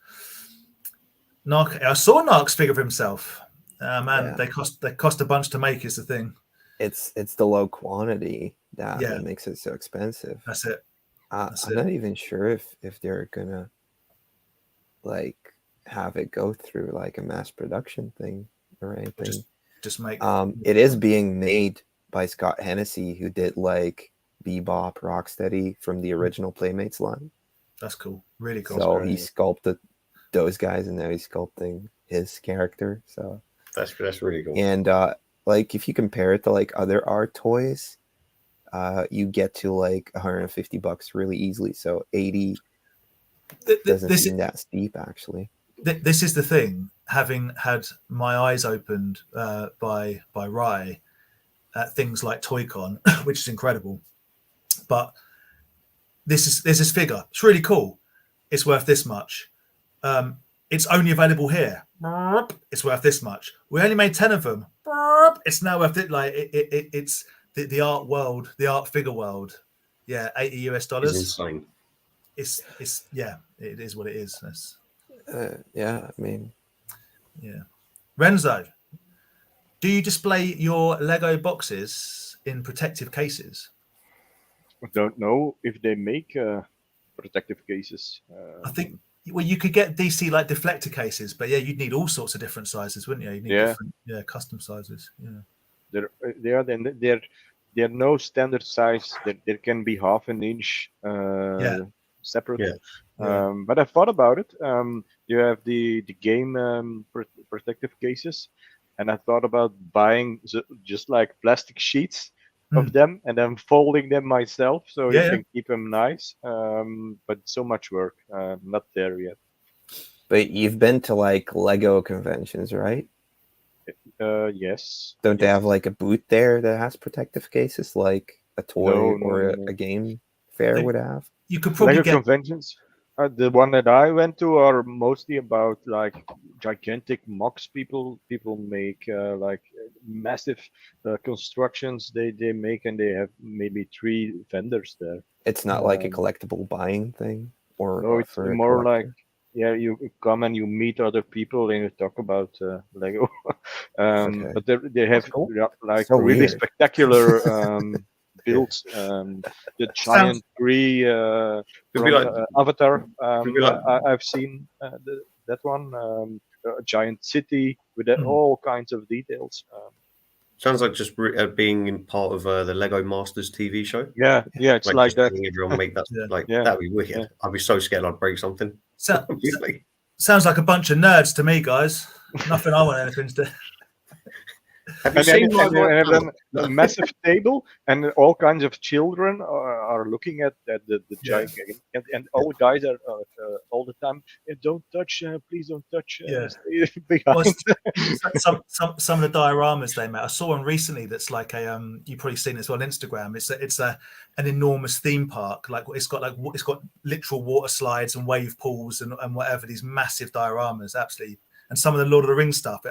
Narc, I saw Narc's figure of himself. Man, they cost a bunch to make. Is the thing. It's the low quantity that makes it so expensive. That's it. I'm not even sure if they're gonna like have it go through like a mass production thing or anything. Just make it is being made by Scott Hennessy, who did like Bebop, Rocksteady from the original Playmates line. That's cool. Really cool. So he sculpted those guys, and now he's sculpting his character. So that's really cool. And like if you compare it to like other art toys, you get to like $150 really easily. So 80 doesn't seem that steep, actually. This is the thing. Having had my eyes opened by Rai at things like ToyCon, which is incredible, but there's this figure. It's really cool. It's worth this much. It's only available here. It's worth this much. We only made 10 of them. It's now worth it. Like it's the art world, the art figure world. Yeah, $80. It's insane. It's it is what it is. That's, yeah, I mean, yeah. Renzo, do you display your Lego boxes in protective cases? I don't know if they make protective cases. I think you could get DC like deflector cases, but you'd need all sorts of different sizes, wouldn't you? You'd need different, custom sizes. Yeah. They're no standard size. There can be half an inch separate. Yeah. But I thought about it. You have the game protective cases, and I thought about buying just like plastic sheets of them and then folding them myself, so you can keep them nice. But so much work. Not there yet. But you've been to like Lego conventions, right? Yes. Don't they have like a booth there that has protective cases, like a toy a game fair would have? You could probably Lego conventions. The one that I went to are mostly about like gigantic mocks people make, like massive constructions they make, and they have maybe 3 vendors there. It's not like a collectible buying thing, or no, it's more like you come and you meet other people and you talk about Lego. But they have like so really weird. Spectacular builds. The giant tree from Avatar. I've seen that one. A giant city with all kinds of details. Sounds like just being in part of the Lego Masters TV show. Yeah, it's like that. Everyone make that that'd be wicked. Yeah. I'd be so scared I'd break something. Sounds like a bunch of nerds to me, guys. Nothing I want anything to do. Have you seen a massive table, and all kinds of children are looking at the giant game, and all the guys are all the time, don't touch, please don't touch. Stay behind. Well, some of the dioramas they made. I saw one recently that's like a you've probably seen this on Instagram. It's an enormous theme park. Like it's got literal water slides and wave pools and whatever. These massive dioramas, absolutely. And some of the Lord of the Rings stuff.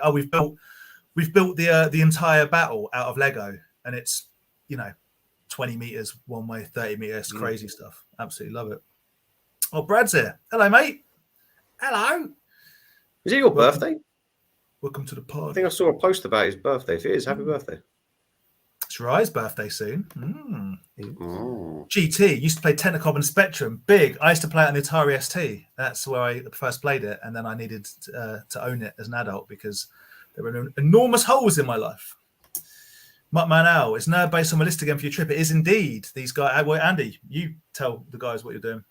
We've built the entire battle out of Lego, and it's 20 meters one way, 30 meters, crazy stuff. Absolutely love it. Oh, Brad's here. Hello, mate. Hello. Is it your birthday? Welcome to the pod. I think I saw a post about his birthday. If it is, happy birthday. It's Rye's birthday soon. GT used to play Technicom and Spectrum. Big. I used to play it on the Atari ST. That's where I first played it, and then I needed to own it as an adult because there were enormous holes in my life. Muttman Al, it's nerd based on a list again for your trip. It is indeed. These guys, Andy, you tell the guys what you're doing.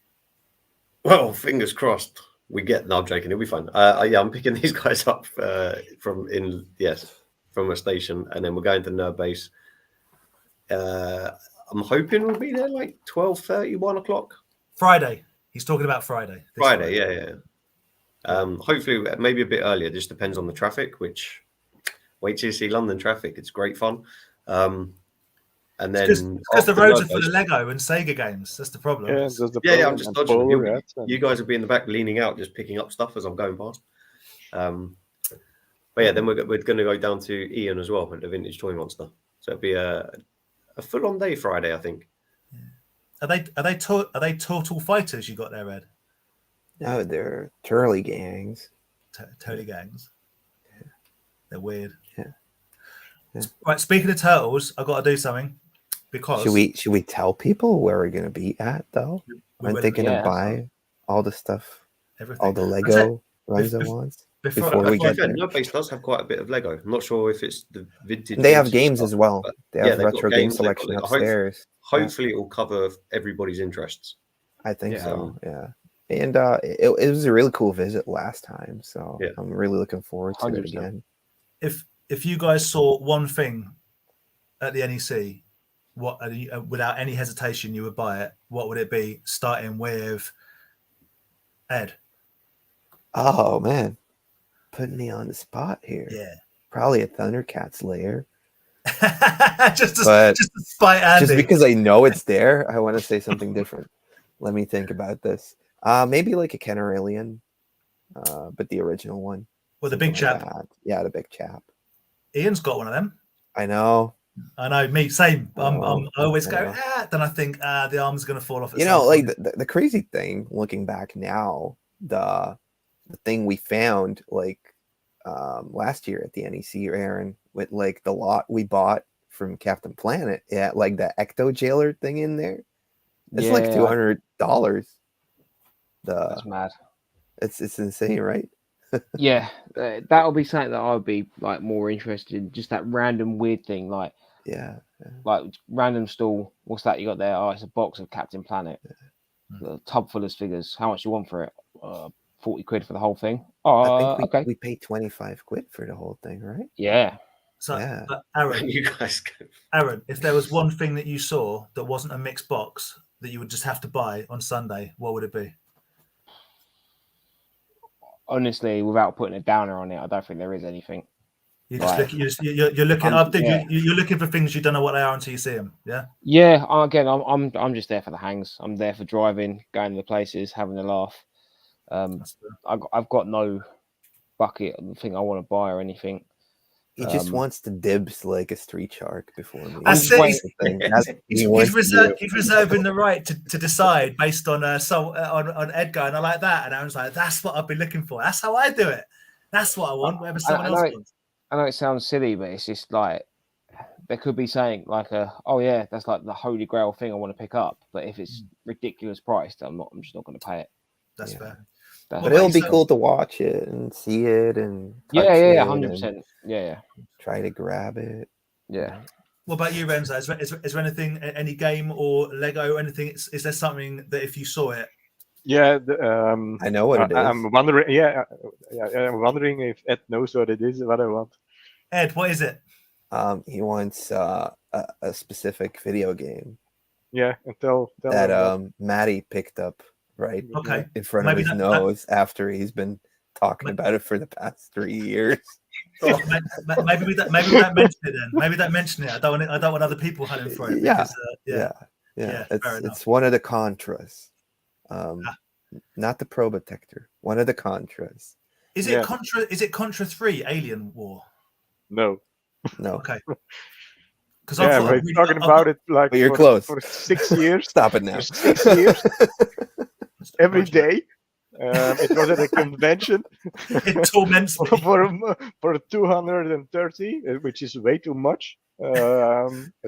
Well, fingers crossed. No, I'm joking. It'll be fun. I'm picking these guys up from a station, and then we're going to nerd base. I'm hoping we'll be there like 12:30, 1 o'clock. Friday. He's talking about Friday. Friday, yeah. Hopefully, maybe a bit earlier. Just depends on the traffic, which Wait till you see London traffic. It's great fun. And then because the roads are full of Lego and Sega games. That's the problem. Yeah, that's the yeah, problem. I'm just dodging. You guys will be in the back leaning out, just picking up stuff as I'm going past. But yeah, then we're going to go down to Ian as well at the Vintage Toy Monster. So it'll be a full-on day Friday, I think. Yeah. Are they Total Fighters you got there, Ed? No, they're Turley gangs. Turley gangs. Yeah. They're weird. Yeah. Right. Speaking of turtles, I've got to do something. Because should we tell people where we're gonna be at though? Aren't they gonna buy all the stuff, everything, all the Lego Renzo wants before we get there? Nerdbase does have quite a bit of Lego. I'm not sure if it's the vintage. They have games as well. They have retro game selection upstairs. Hopefully, it will cover everybody's interests. I think so. Yeah, and it was a really cool visit last time, so I'm really looking forward to 100%. It again. If you guys saw one thing at the NEC, what without any hesitation you would buy it, what would it be? Starting with Ed. Oh man, putting me on the spot here. Yeah, probably a Thundercats lair. just to spite Andy. Just because I know it's there, I want to say something different. Let me think about this. Maybe like a Kenner Alien, but the original one. Well, the big chap. Yeah, the big chap. Ian's got one of them. I know. Me, same. I always go, then I think the arm's going to fall off. You know, like the crazy thing, looking back now, the thing we found like last year at the NEC, Aaron, with like the lot we bought from Captain Planet, like the Ecto Jailer thing in there. It's like $200. That's mad. It's insane, right? Yeah, that would be something that I would be like more interested in. Just that random weird thing, like like random stall. What's that you got there? Oh, it's a box of Captain Planet, a tub full of figures. How much you want for it? 40 quid for the whole thing. Oh, I think we paid 25 quid for the whole thing, right? Yeah. So, Aaron, Aaron, if there was one thing that you saw that wasn't a mixed box that you would just have to buy on Sunday, what would it be? Honestly, without putting a downer on it, I don't think there is anything. You're looking up. You're looking for things you don't know what they are until you see them. Yeah. Yeah. Again, I'm just there for the hangs. I'm there for driving, going to the places, having a laugh. I've got no bucket thing I want to buy or anything. He just wants to dibs like a street shark before me. He's reserving the right to decide based on on Edgar, and I like that. And I was like, that's what I've been looking for. That's how I do it. That's what I want. Whatever someone else wants. I know it sounds silly, but it's just like there could be saying like that's like the holy grail thing I want to pick up. But if it's ridiculous priced, I'm just not going to pay it. That's fair. But it'll be cool to watch it and see it and 100%. Yeah. Try to grab it. Yeah. What about you, Renzo? Is there anything, any game or Lego or anything? Is there something that if you saw it? Yeah, I know what it is. I'm wondering. Yeah, I'm wondering if Ed knows what it is. What I want. Ed, what is it? He wants a specific video game. Yeah, and tell that Maddie picked up. Right. Okay. In front of his nose after he's been talking about it for the past 3 years. Oh, maybe we don't mention it then. Maybe don't mention it. I don't want other people hunting for it. Because, It's one of the Contras. Not the Probotector. One of the Contras. Is it Contra? Is it Contra 3 Alien War? No. Okay. Because we're talking about it like you're close for 6 years. Stop it now. For 6 years. Every day. It was at a convention. It torments me. for 230, which is way too much. I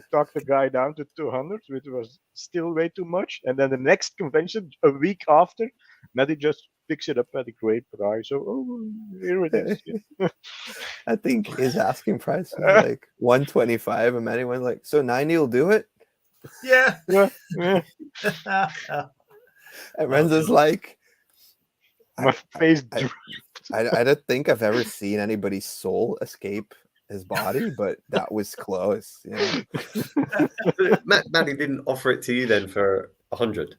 talked the guy down to 200, which was still way too much. And then the next convention, a week after, Maddie just picks it up at a great price. So, here it is. I think his asking price was like 125, and Maddie went like, so 90 will do it? Yeah. And Renzo's like, my face I don't think I've ever seen anybody's soul escape his body, but that was close. Yeah. Maddie didn't offer it to you then for 100.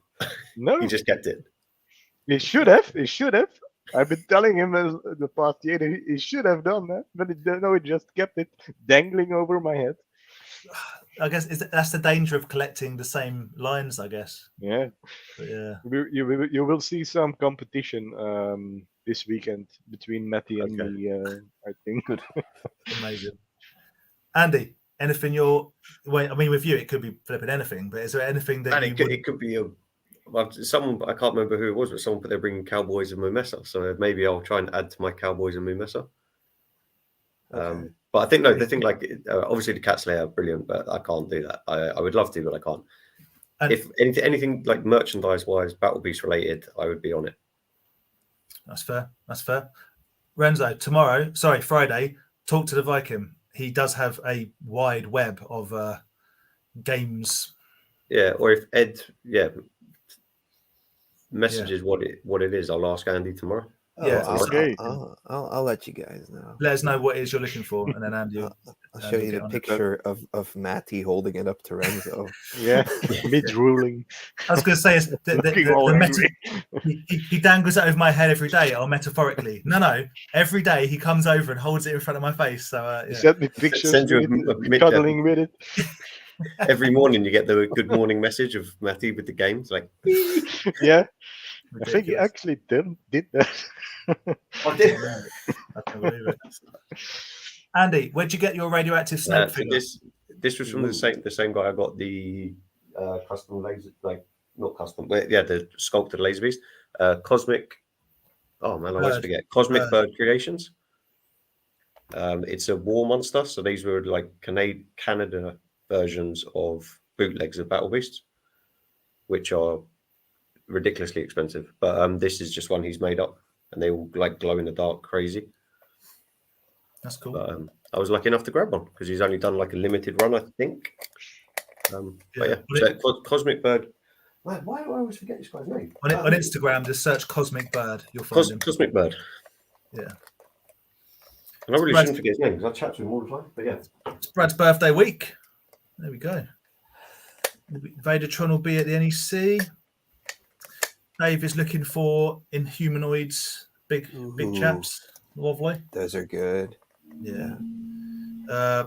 No, he just kept it. He should have. I've been telling him the past year he should have done that, but he just kept it dangling over my head. I guess that's the danger of collecting the same lines, I guess. Yeah. But yeah. You will see some competition this weekend between Matty and me, I think. Good. Amazing. Andy, anything I mean, with you, it could be flipping anything, but is there anything that it could be someone, I can't remember who it was, but someone put they're bringing Cowboys and Mumessa, so maybe I'll try and add to my Cowboys and Mumessa. Okay. But I think the thing, like, obviously the Cats layer are brilliant, but I can't do that. I would love to, but I can't. And if anything like merchandise wise, Battle Beast related, I would be on it. That's fair. Renzo, Friday, talk to the Viking. He does have a wide web of games. Yeah, or if Ed, messages what it is, I'll ask Andy tomorrow. I'll let you guys know. Let us know what it is you're looking for, and then Andy I'll show you the picture of Matty holding it up to Renzo. Yeah, me drooling. I was going to say he dangles it over my head every day, or metaphorically. No, every day he comes over and holds it in front of my face. So he sent me pictures, send you a cuddling with it. Every morning you get the good morning message of Matty with the games, like yeah. Ridiculous. I think he actually did that. I did. I can't believe it. Andy, where'd you get your radioactive snake figure? This was from the same guy I got the custom laser, like not custom, but yeah, the sculpted laser beast, Cosmic. Oh man, I always forget. Cosmic Bird Creations. It's a war monster, so these were like Canada versions of bootlegs of Battle Beasts, which are ridiculously expensive, but this is just one he's made up, and they all like glow in the dark, crazy. That's cool. But, I was lucky enough to grab one because he's only done like a limited run, I think. But yeah, so Cosmic Bird. Why do I always forget this guy's name? On Instagram, just search Cosmic Bird. You'll find him. Cosmic Bird. Yeah. And I really shouldn't forget his name because I chat to him all the time. But yeah, it's Brad's birthday week. There we go. Vadertron will be at the NEC. Dave is looking for Inhumanoids, big chaps. Lovely. Those are good. Yeah.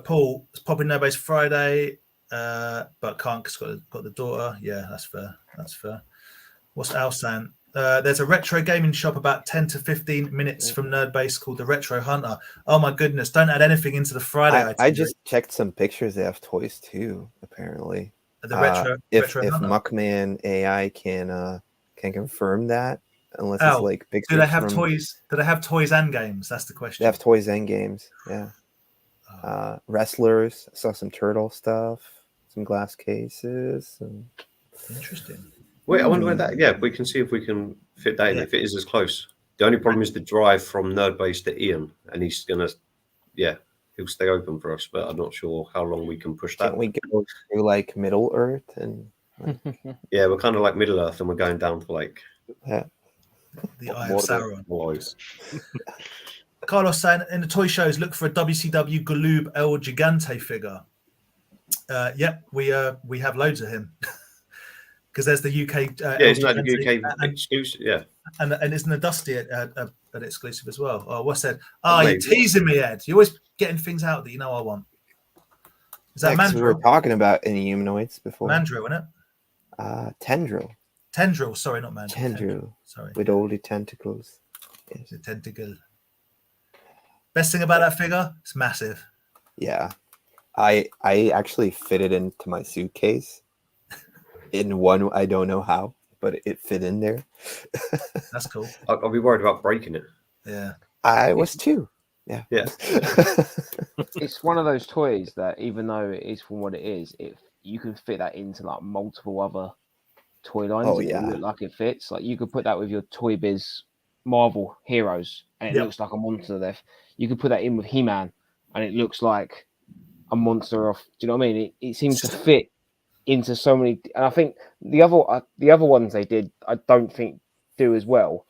Paul is popping No Base Friday, but can't because got the daughter. Yeah, that's fair. What's Al saying? There's a retro gaming shop about 10 to 15 minutes from Nerd Base called the Retro Hunter. Oh my goodness! Don't add anything into the Friday. I just checked some pictures. They have toys too, apparently. The retro. If Muckman AI can confirm that, unless it's like pictures. Do they have toys? Do they have toys and games? That's the question. They have toys and games. Yeah. Wrestlers. I saw some turtle stuff, some glass cases. Interesting. Wait, I wonder where that. Yeah, we can see if we can fit that in. If it is as close. The only problem is the drive from Nerd Base to Ian, and he's gonna, he'll stay open for us, but I'm not sure how long we can push that. Can't we go through like Middle Earth and? Yeah, we're kind of like Middle Earth, and we're going down to like the Eye of Sauron. Carlos saying in the toy shows, look for a WCW Galoob El Gigante figure. We have loads of him because there's the UK. It's like the UK exclusive. Yeah, and isn't the Dusty an exclusive as well? Oh, what's that? Oh, you're teasing me, Ed. You're always getting things out that you know I want. Is that Mandrill? We were talking about Inhumanoids before. Mandrill, isn't it? Tendril. Tendril, sorry, not Mandrill. Tendril. Sorry. With all the tentacles. Yes. The tentacle. Best thing about that figure, it's massive. Yeah. I actually fit it into my suitcase. In one, I don't know how, but it fit in there. That's cool. I'll be worried about breaking it. Yeah. I was too. Yeah. It's one of those toys that even though it is from what it is, you can fit that into like multiple other toy lines. Oh yeah, look like it fits. Like you could put that with your Toy Biz Marvel Heroes, and it looks like a monster there. You could put that in with He-Man, and it looks like a monster off. Do you know what I mean? It seems to fit into so many. And I think the other ones they did, I don't think do as well.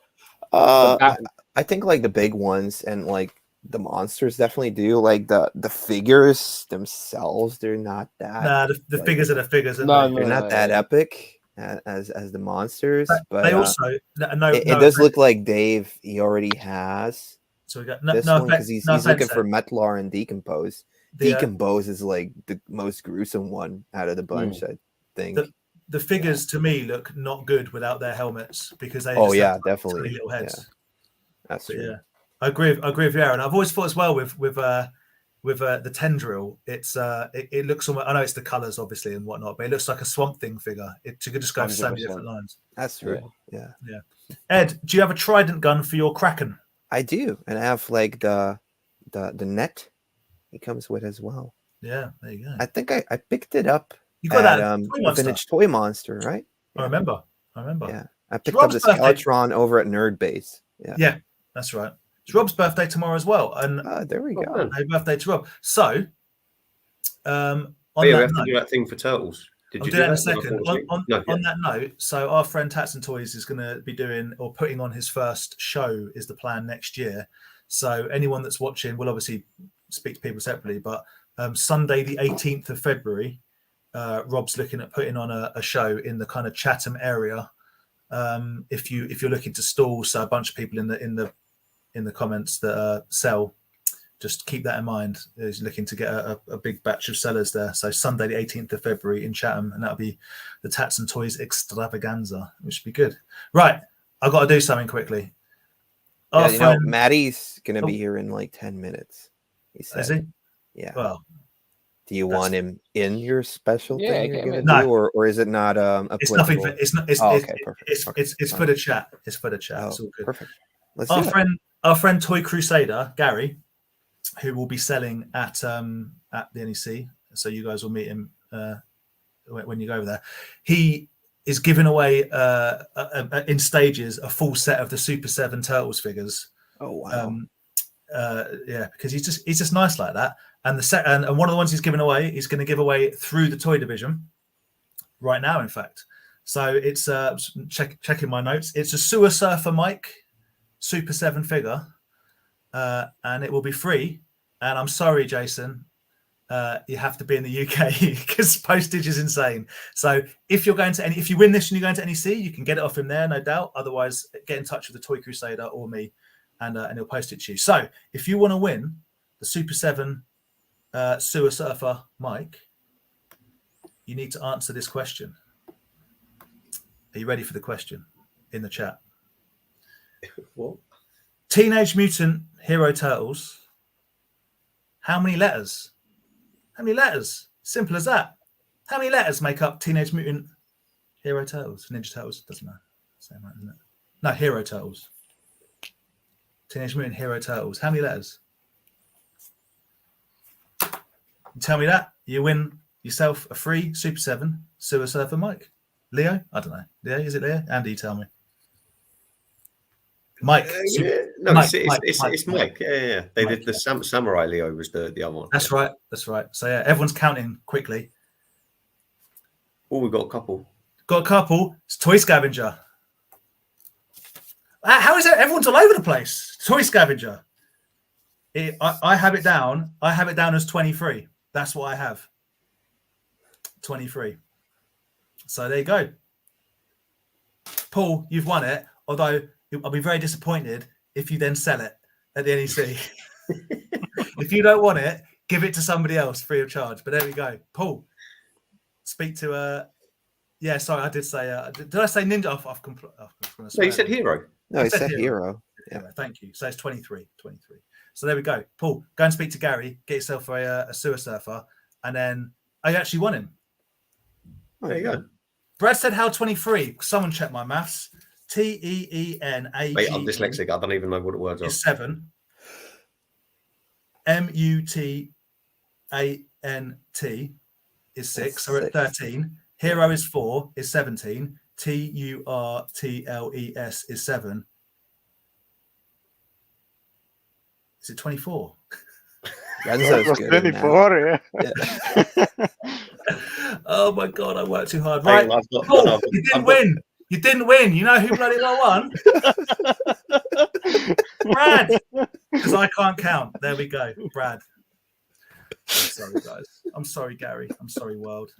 I think like the big ones and like the monsters definitely do. Like the figures themselves, they're not that. Nah, the figures are the figures. They're not that epic. as the monsters, but they also it does look like Dave. He already has. So we got this one because he's looking for Metlar and Decompose. Decompose is like the most gruesome one out of the bunch, I think. The figures to me look not good without their helmets because they definitely tiny little heads. Yeah. That's true. Yeah, I agree with you, Aaron. I've always thought as well with the Tendril, it looks almost, I know it's the colours obviously and whatnot, but it looks like a Swamp Thing figure. You could just go for so many different lines. That's true. Yeah. Ed, do you have a Trident gun for your Kraken? I do, and I have like the net. He comes with as well. Yeah, there you go. I think I picked it up. You got at, Vintage Toy Monster, right? Yeah. I remember. Yeah, I picked up the Skeletron over at Nerd Base. Yeah, that's right. It's Rob's birthday tomorrow as well, and there we go. Happy birthday to Rob. So, we have to do that thing for Turtles. I'll do that in a second. On that note, so our friend Tats and Toys is going to be doing or putting on his first show is the plan next year. So anyone that's watching will obviously speak to people separately, but Sunday the 18th of February, Rob's looking at putting on a show in the kind of Chatham area. If you're looking to stall, so a bunch of people in the comments that sell, just keep that in mind. He's looking to get a big batch of sellers there. So Sunday the 18th of February in Chatham, and that'll be the Tats and Toys extravaganza, which should be good. Right, I've got to do something quickly. Maddie's gonna be here in like 10 minutes. He said. Is he? Yeah. Well, do you want him in your special thing you're no. do, or is it not it's nothing for, it's not it's okay, perfect. It's for the chat. It's for the chat. It's all good. Perfect. Our friend Toy Crusader, Gary, who will be selling at the NEC. So you guys will meet him when you go over there. He is giving away in stages a full set of the Super 7 Turtles figures. Oh wow. Because he's just nice like that. And and one of the ones he's giving away, he's going to give away through the toy division right now, in fact. So it's checking my notes. It's a Sewer Surfer Mike Super 7 figure, and it will be free. And I'm sorry, Jason, you have to be in the UK because postage is insane. So if you win this and you're going to NEC, you can get it off him there, no doubt. Otherwise, get in touch with the Toy Crusader or me, and he'll post it to you. So if you want to win the Super 7 Sewer Surfer Mike, you need to answer this question. Are you ready for the question in the chat? What? Teenage Mutant Hero Turtles. How many letters? How many letters? Simple as that. How many letters make up Teenage Mutant Hero Turtles? Ninja Turtles? Doesn't matter. Same, right, isn't it? No, Hero Turtles. Teenage Mutant Hero Turtles. How many letters? You tell me that, you win yourself a free Super 7 Sewer Surfer Mike. Leo? I don't know. Leo? Is it Leo? Andy, you tell me. Mike. It's Mike. Yeah. They did the Samurai Leo was the other one. That's right. So yeah, everyone's counting quickly. Oh, we've got a couple. It's Toy Scavenger. How is it? Everyone's all over the place. Toy Scavenger. I have it down. I have it down as 23. That's what I have. 23. So there you go. Paul, you've won it. Although I'll be very disappointed if you then sell it at the NEC. If you don't want it, give it to somebody else free of charge. But there we go. Paul, speak to yeah, sorry, I did say did I say Ninja? No, you said Hero. No, he said Hero. Yeah, thank you. So it's 23. So there we go. Paul, go and speak to Gary, get yourself a Sewer Surfer, and then I actually won him. There you go. Brad said how 23. Someone check my maths. TEENAG. Wait, I'm dyslexic. I don't even know what the words are. Is 7. MUTANT is 6. So we're at 13. Hero is 4. Is 17. TURTLES is 7. Is it 24? Renzo's good 24, yeah. Oh my god, I worked too hard. Right, you didn't win. You know who bloody well won? Brad, because I can't count. There we go, Brad. I'm sorry, guys. I'm sorry, Gary. I'm sorry, world.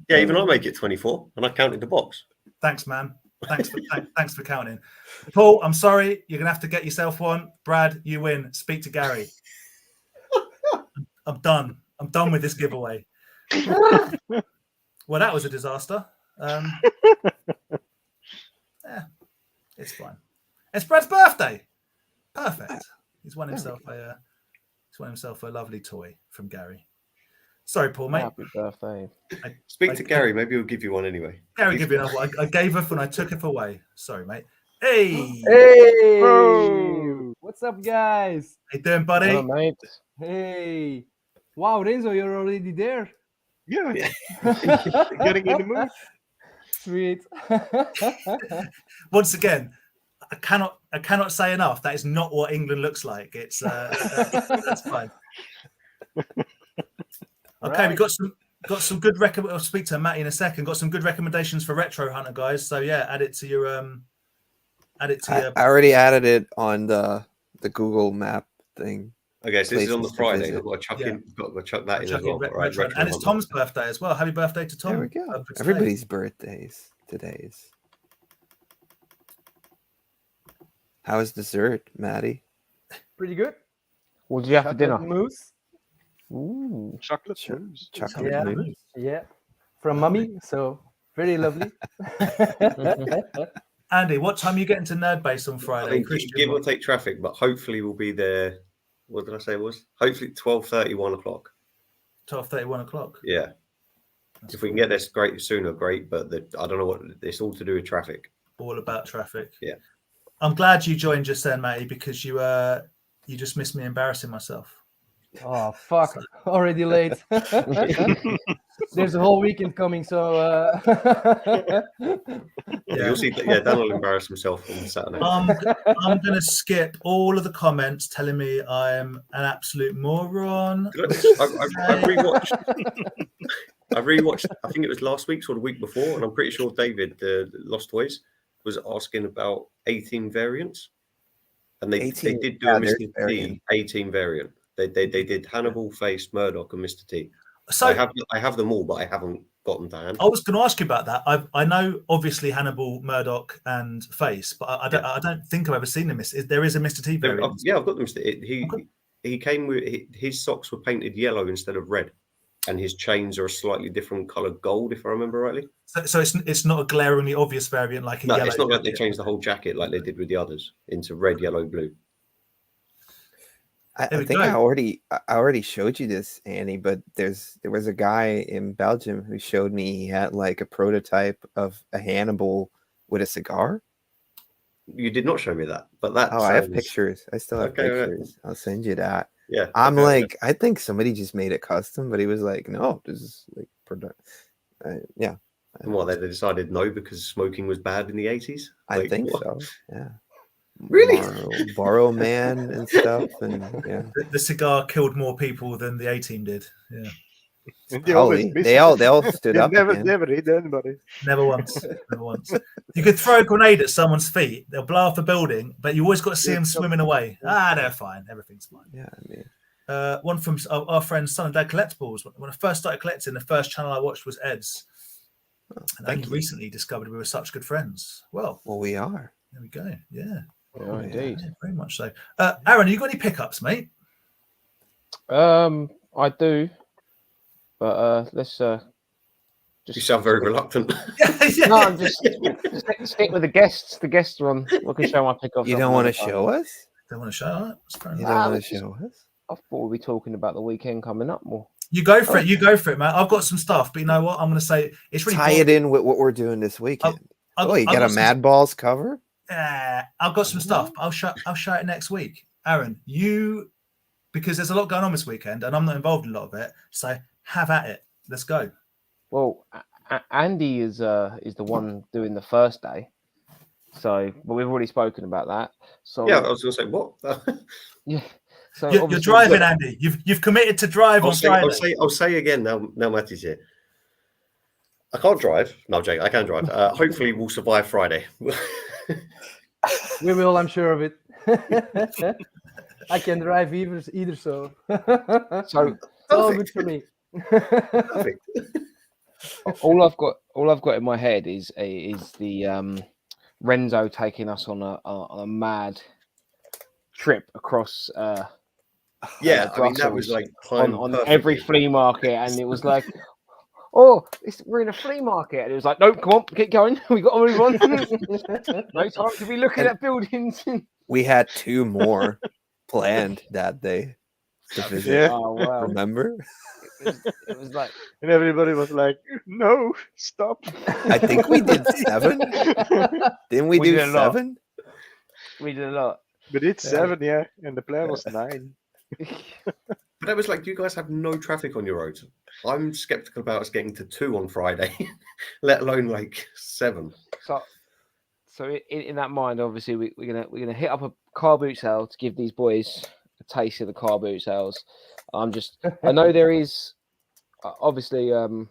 Yeah, even I make it 24, and I counted the box. Thanks, man. Thanks for counting. Paul, I'm sorry. You're going to have to get yourself one. Brad, you win. Speak to Gary. I'm done. I'm done with this giveaway. Well, that was a disaster. Yeah, it's fine. It's Brad's birthday. Perfect. He's won himself a lovely toy from Gary. Sorry, Paul, mate. Happy birthday. Speak to Gary. Maybe he'll give you one anyway. Gary give you another one. I gave her and I took it away. Sorry, mate. Hey. Hey. What's up, guys? How you doing, buddy? Hello, mate. Hey. Wow, Renzo, you're already there. Yeah. Getting in the mood. Sweet. Once again, I cannot say enough. That is not what England looks like. It's that's fine. Okay, right. We got some good I'll speak to Matty in a second. Got some good recommendations for Retro Hunter, guys. So yeah, add it to your I already added it on the Google Map thing. Okay, so this is on the Friday. I've got to chuck that in as well. Right, and it's Tom's birthday as well. Happy birthday to Tom. There we go. Everybody's birthdays today's. How was dessert, Maddie? Pretty good. What did you have for dinner? Mousse. Ooh, chocolate mousse. Chocolate mousse. Yeah, from Mummy. So very lovely. Andy, what time are you getting to Nerdbase on Friday? Give or take traffic, but hopefully we'll be there. What did I say it was? Hopefully 12:30, 1 o'clock. 12:30, 1 o'clock. Yeah. If we can get there sooner, great. But I don't know what it's all to do with traffic. All about traffic. Yeah. I'm glad you joined just then, Matty, because you just missed me embarrassing myself. Oh fuck! Already late. There's a whole weekend coming, so. You'll see. Yeah, Dan will embarrass himself on Saturday. I'm gonna skip all of the comments telling me I'm an absolute moron. I rewatched. I think it was last week's or the week before, and I'm pretty sure David, the Lost Toys, was asking about 18 variants, and they did do a Mr. T 18 variant. They did Hannibal, Face, Murdoch, and Mr. T. So I have them all, but I haven't got them to hand. I was going to ask you about that. I know obviously Hannibal, Murdoch, and Face, but I don't think I've ever seen them. There is a Mr. T variant. Yeah, I've got them. He came with his socks were painted yellow instead of red, and his chains are a slightly different color gold, if I remember rightly. So it's not a glaringly obvious variant like a yellow. It's not like they changed the whole jacket like they did with the others into red, yellow, blue. I think I already showed you this, Annie, but there was a guy in Belgium who showed me he had like a prototype of a Hannibal with a cigar. You did not show me that, but that. I have pictures. I still have pictures. Right. I'll send you that. Yeah, I'm I think somebody just made it custom, but he was like, no, this is like product. Yeah. And what they decided no because smoking was bad in the 80s. I think so. Yeah. Really? Borrow man and stuff, and yeah. The cigar killed more people than the A-Team did. Yeah. They all stood up. Never hit anybody. Never once. You could throw a grenade at someone's feet; they'll blow off a building, but you always got to see them swimming away. They're fine. Everything's fine. Yeah, I mean. One from our friend Son and Dad Collectibles. When I first started collecting, the first channel I watched was Ed's, and I recently discovered we were such good friends. Well, we are. There we go. Yeah. Oh, indeed. Yeah, very much so. Aaron, you got any pickups, mate? I do, but let's just. You sound very reluctant. Yeah. No, I'm just stick with the guests. The guests are on. We can show my pickups. You don't want to show us? Don't want to show us? You don't want to show us? I thought we'd be talking about the weekend coming up more. You go for it. You go for it, man. I've got some stuff, but you know what? I'm going to say it's really tie it in with what we're doing this weekend. You got a Mad Balls cover? I've got some stuff. I'll show it next week. Aaron, because there's a lot going on this weekend and I'm not involved in a lot of it. So have at it. Let's go. Well, Andy is the one doing the first day. So we've already spoken about that. So yeah, I was going to say what? Yeah. So you're driving, Andy. You've committed to drive on Friday. I'll say again now Matty's here. I can't drive. No, Jake, I can drive. Hopefully we'll survive Friday. We will, I'm sure of it. I can drive either so. So it's all good for me. Perfect. all I've got in my head is the Renzo taking us on a mad trip across. Yeah, I mean that Brussels was like on every flea market, and it was like, oh, we're in a flea market, and it was like, no, come on, keep going, we got to move on. No time to be looking at buildings. We had 2 more planned that day to visit. Yeah. Oh wow! Remember? It was like, And everybody was like, "No, stop!" I think we did 7. Didn't we do did a lot. 7? We did a lot. We did 7, yeah, and the plan was 9. But that was like, you guys have no traffic on your roads. I'm skeptical about us getting to 2 on Friday, let alone like 7. So in that mind, obviously, we're gonna hit up a car boot sale to give these boys a taste of the car boot sales. I know there is obviously there's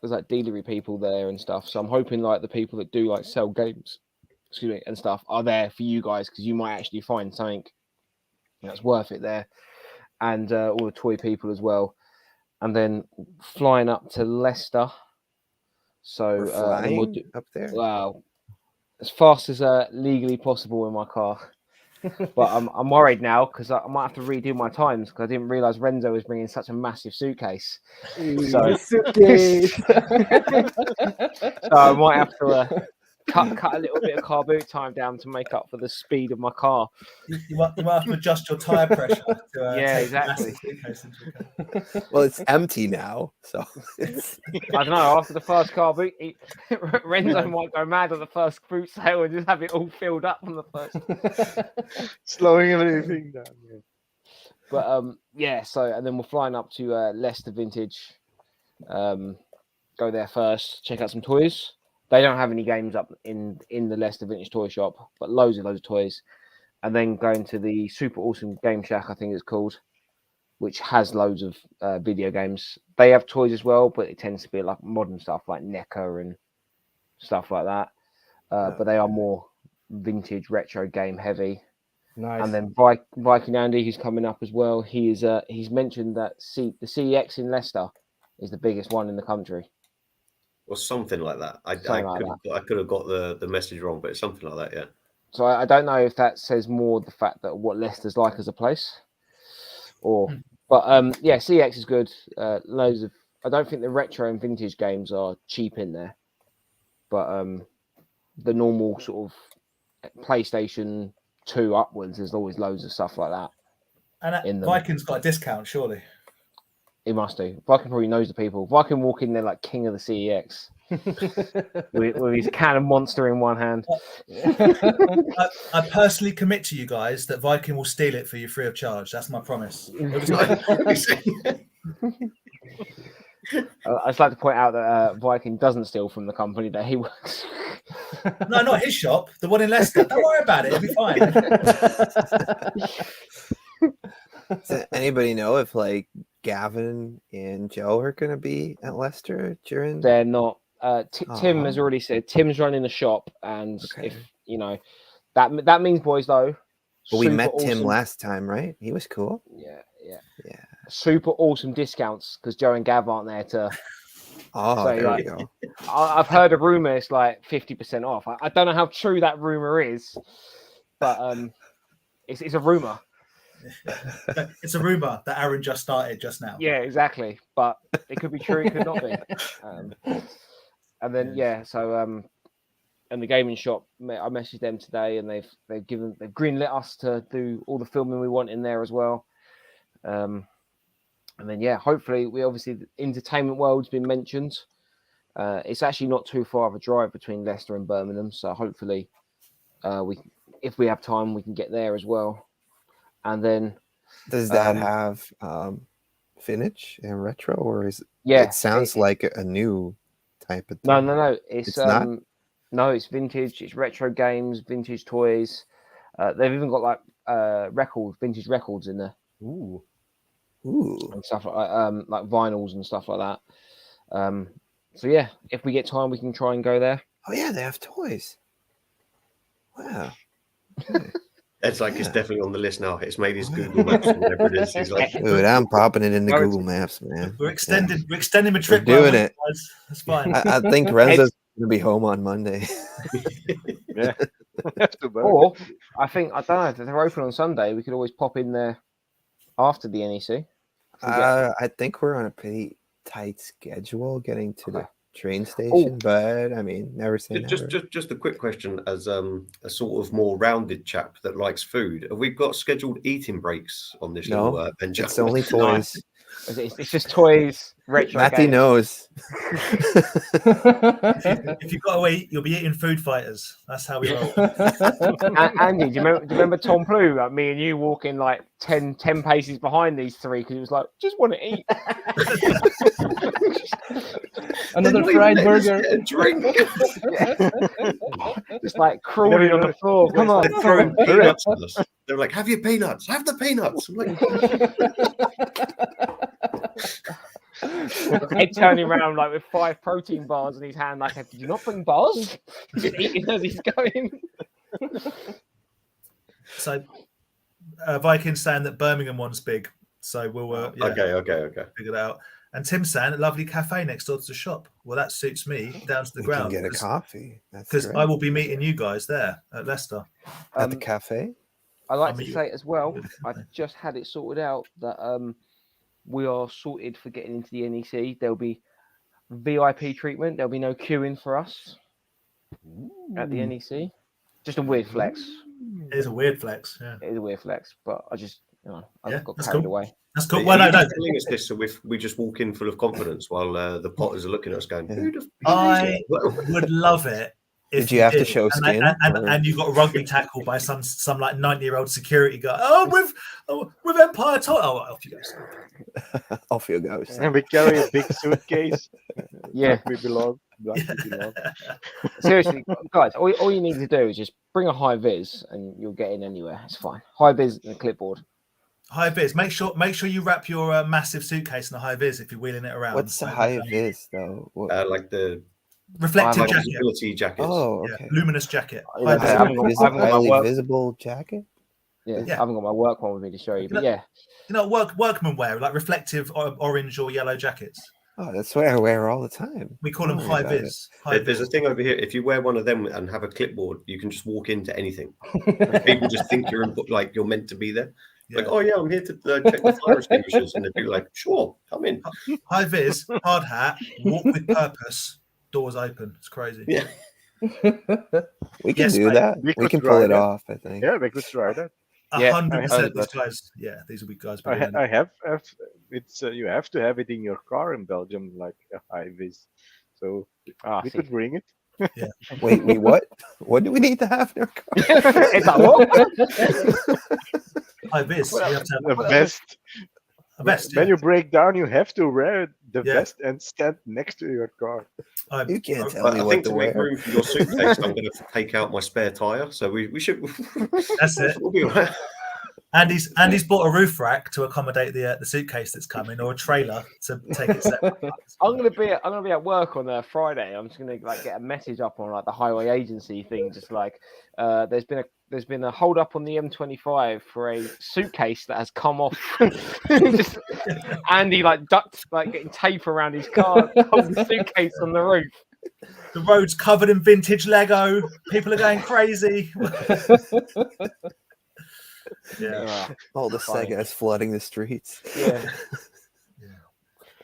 like dealery people there and stuff. So I'm hoping like the people that do like sell games, and stuff are there for you guys, because you might actually find something that's worth it there, and all the toy people as well. And then flying up to Leicester. So We're flying up there. Wow, as fast as legally possible in my car. But I'm worried now because I might have to redo my times, because I didn't realize Renzo was bringing such a massive suitcase. So, Suitcase. so I might have to cut a little bit of car boot time down to make up for the speed of my car. You might have to adjust your tire pressure to Yeah, take exactly. massive suitcase into account. Well, it's empty now, so it's... I don't know. After the first car boot, Renzo might go mad on the first boot sale and just have it all filled up on the first. Slowing everything down. Yeah. But yeah. So, and then we're flying up to Leicester Vintage. Go there first. Check out some toys. They don't have any games up in the Leicester Vintage Toy Shop, but loads of toys. And then going to the Super Awesome Game Shack, I think it's called, which has loads of video games. They have toys as well, but it tends to be like modern stuff like NECA and stuff like that. But they are more vintage retro game heavy. Nice. And then Viking Andy, who's coming up as well, he's mentioned that the CEX in Leicester is the biggest one in the country. Or something like that. I could have got the message wrong, but it's something like that, yeah. So I don't know if that says more the fact that what Leicester's like as a place, but yeah, CX is good. Loads of. I don't think the retro and vintage games are cheap in there, but the normal sort of PlayStation 2 upwards, there's always loads of stuff like that. And Viking's got a discount, surely. He must do. Viking probably knows the people. Viking walk in there like king of the CEX. with his can of Monster in one hand. I personally commit to you guys that Viking will steal it for you free of charge. That's my promise. I'd just like to point out that Viking doesn't steal from the company that he works. No, not his shop. The one in Leicester. Don't worry about it. It'll be fine. Does anybody know if like Gavin and Joe are going to be at Leicester during? They're not. Tim has already said Tim's running the shop, and if you know that means, boys, though. But we met Tim last time, right? He was cool. Yeah. Super awesome discounts because Joe and Gav aren't there to. Oh, there we go. I've heard a rumor it's like 50% off. I don't know how true that rumor is, but it's a rumor. It's a rumor that Aaron just started just now. Yeah, exactly. But it could be true, it could not be. And then so and the gaming shop, I messaged them today, and they've greenlit us to do all the filming we want in there as well. And then hopefully the entertainment world's been mentioned. It's actually not too far of a drive between Leicester and Birmingham, so hopefully if we have time, we can get there as well. And then does that have vintage and retro, or is it sounds like a new type of thing? No, it's not? No, it's vintage, it's retro games, vintage toys. They've even got like vintage records in there. Ooh. And stuff like vinyls and stuff like that. So yeah, if we get time, we can try and go there. Oh yeah, they have toys. Wow. It's like it's definitely on the list now. It's made his Google Maps or whatever it is. He's like, dude, I'm popping it in the Google Maps, man. We're extending my trip. We're doing it. Guys. That's fine. I think Renzo's gonna be home on Monday. Yeah. Or I don't know if they're open on Sunday. We could always pop in there after the NEC. I think we're on a pretty tight schedule getting to the train station, but I mean, never say never. Just a quick question as a sort of more rounded chap that likes food. Have we got scheduled eating breaks on this little adventure? It's only toys. It's just toys. Retro Matty knows. If you've got to eat, you'll be eating food fighters. That's how we roll. Andy, do you remember Tom Plu? Like me and you walking like 10 paces behind these three because it was like, just want to eat. Another fried burger. Drink. Just like crawling on the floor. Come on. They're throwing peanuts at us. They're like, have your peanuts. Have the peanuts. I'm like, Ed turning around like with 5 protein bars in his hand, like, did you not bring bars? Just eating as he's going. So, Vikings saying that Birmingham one's big. So we'll okay. figure it out. And Tim's saying a lovely cafe next door to the shop. Well, that suits me down to the ground. Can get a coffee because I will be meeting you guys there at Leicester at the cafe. I like to say as well. I just had it sorted out that we are sorted for getting into the NEC. There'll be VIP treatment. There'll be no queuing for us at the NEC. Just a weird flex. It is a weird flex. Yeah, it is a weird flex. But I just, I got carried away. That's cool. Well, no. Telling us this, so we just walk in full of confidence while the Potters are looking at us, going, I would love it. Did you have to show skin? And you got rugby tackled by some like 90-year-old security guy. With Empire title. Oh, off you go. Off you go. And we carry a big suitcase. Yeah, we belong. Seriously, guys, all you need to do is just bring a high vis, and you'll get in anywhere. It's fine. High vis and a clipboard. High vis. Make sure you wrap your massive suitcase in a high vis if you're wheeling it around. What's the high vis though? Like the reflective jacket. Oh, okay. Yeah. Luminous jacket. Highly visible jacket. Yeah, I haven't got my work one with me to show you, but workman wear, like reflective orange or yellow jackets. Oh, that's what I wear all the time. We call them high vis. There's a thing over here. If you wear one of them and have a clipboard, you can just walk into anything. People just think you're meant to be there. Yeah. Like, oh yeah, I'm here to check the fire extinguishers, and they'd be like, sure, come in. High vis, hard hat, walk with purpose, doors open. It's crazy. Yeah, we can do that. We can pull it off. I think. Yeah, we could try that. 100%. These guys. Yeah, these will be guys. I have. It's you have to have it in your car in Belgium, like a high vis. So we could bring it. Yeah. Wait, what? What do we need to have in our car? It's like what? High vis. You have to have a vest. A vest. When you break down, you have to wear the vest and stand next to your car. You can't tell me I what think to to wear. make room for your suitcase, I'm going to take out my spare tire. So we should. That's it. We'll be all right. Andy's bought a roof rack to accommodate the suitcase that's coming, or a trailer to take it separate. I'm gonna be at work on Friday. I'm just gonna get a message up on like the highway agency thing, just like there's been a hold up on the M25 for a suitcase that has come off. Just Andy ducked getting tape around his car, holding the suitcase on the roof. The road's covered in vintage Lego. People are going crazy. Yeah, all the Sega is flooding the streets. Yeah.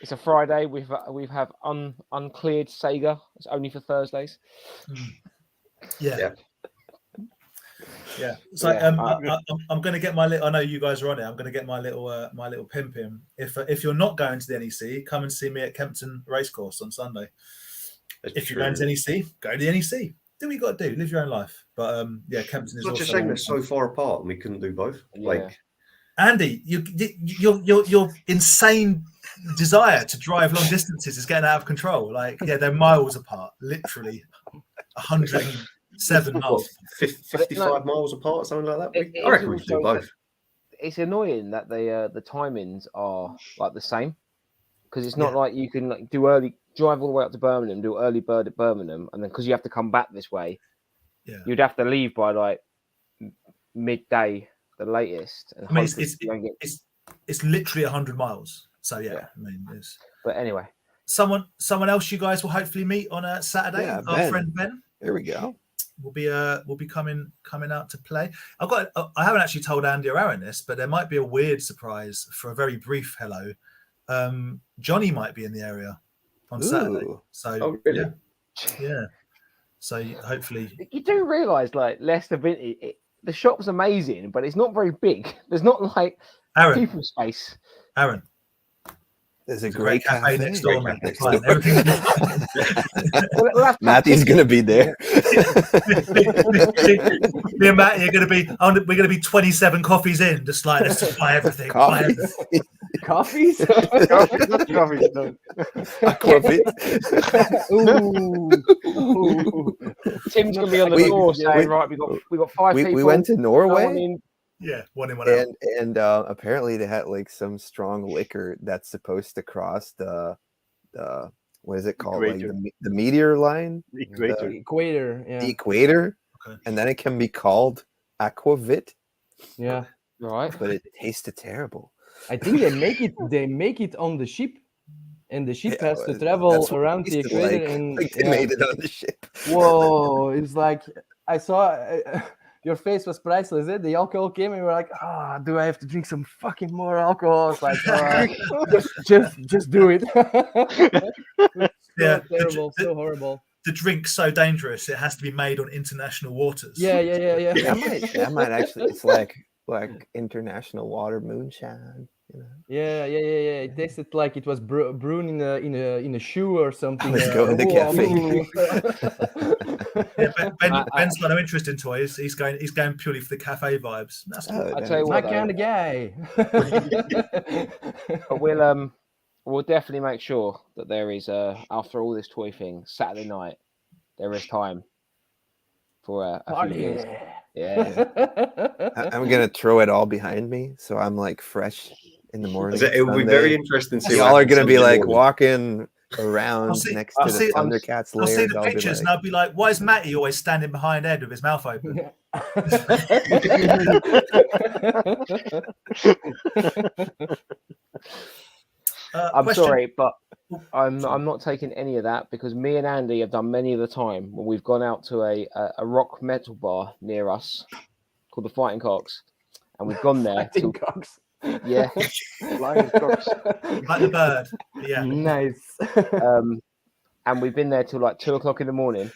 It's a Friday. We have uncleared Sega. It's only for Thursdays. Yeah. So I'm going to get my little. I know you guys are on it. I'm going to get my little pimp in. If you're not going to the NEC, come and see me at Kempton Racecourse on Sunday. If you're going to the NEC, go to the NEC. Do what you got to do. Live your own life. But Kempton is such a shame it's so far apart and we couldn't do both. Yeah. Andy, your insane desire to drive long distances is getting out of control. They're miles apart, literally 107 miles, 55 miles apart, something like that. I reckon we should do both. It's annoying that the timings are the same, because it's not like you can drive all the way up to Birmingham, do early bird at Birmingham, and then because you have to come back this way, you'd have to leave by midday, the latest. And I mean, it's literally 100 miles. So yeah. I mean, but anyway, someone else you guys will hopefully meet on a Saturday. Yeah, Our Ben. friend Ben. There we go. Will be coming out to play. I haven't actually told Andy or Aaron this, but there might be a weird surprise for a very brief hello. Johnny might be in the area on Saturday. So really? yeah. So hopefully you do realise like Leicester Vintage, the shop's amazing, but it's not very big. There's not like people space. Aaron. There's a great cafe next door, mate. Matthew's gonna be there. Me and Matty are we're gonna be 27 coffees in, just like let's just buy everything. Coffees? Coffees, no. Ooh. Tim's gonna be on the door saying, "Right, we got 5 people." We went to Norway. Yeah, one in, one out. And apparently they had like some strong liquor that's supposed to cross the what is it called? Like the meteor line? Equator. Yeah. The equator. Okay. And then it can be called aquavit. Yeah. Right. But it tasted terrible. I think they make it on the ship. And the ship has to travel around the equator, and they made it on the ship. Whoa! It's like I saw. Your face was priceless. The alcohol came, and we were like, do I have to drink some fucking more alcohol? It's like, just do it. Yeah, terrible, so horrible. The drink's so dangerous; it has to be made on international waters. Yeah. That might actually. It's like international water moonshine. You know? Yeah. It tasted like it was brewed in a shoe or something. Let's go in the cafe. Yeah, Ben's got no interest in toys. He's going purely for the cafe vibes. That's I'll tell you what, my kind of guy. But we'll definitely make sure that there is after all this toy thing, Saturday night, there is time for a few years. Yeah. I'm gonna throw it all behind me, so I'm like fresh in the morning. It will be very interesting to see. Y'all are gonna be like walking around next to the Thundercats lair. I'll see the pictures and I'll be like, why is Matty always standing behind Ed with his mouth open? I'm sorry, but I'm not taking any of that because me and Andy have done many of the time when we've gone out to a rock metal bar near us called the Fighting Cocks, and we've gone there. Cocks. Yeah, Flying Cocks, like the bird. Yeah, nice. And we've been there till like 2:00 in the morning.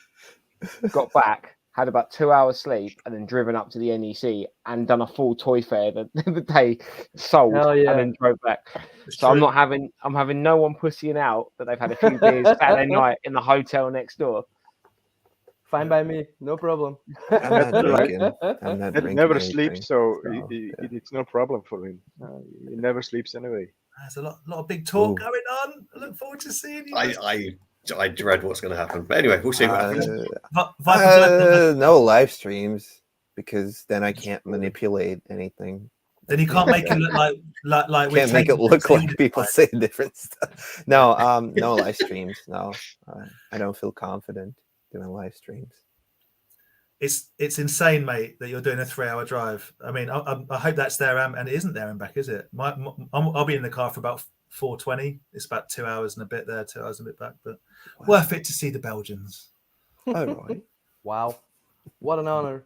Got back, had about 2 hours sleep, and then driven up to the NEC and done a full toy fair the day sold, and then drove back. So I'm having no one pussying out that they've had a few beers Saturday night in the hotel next door. Fine by me, no problem. I'm not drinking. He never sleeps, so it's no problem for him. He never sleeps anyway. There's a lot of big talk going on. I look forward to seeing you. I dread what's going to happen, but anyway, we'll see what happens. No live streams because then I can't manipulate anything. Then you can't make it look like we can't make it look like people say different stuff. No, no live streams. No, I don't feel confident doing live streams. It's insane, mate, that you're doing a 3-hour drive. I mean, I hope that's there and it isn't there and back, is it? I'll be in the car for about 4:20. It's about 2 hours and a bit there, 2 hours and a bit back, but worth it to see the Belgians. Oh, right. Wow, what an honor.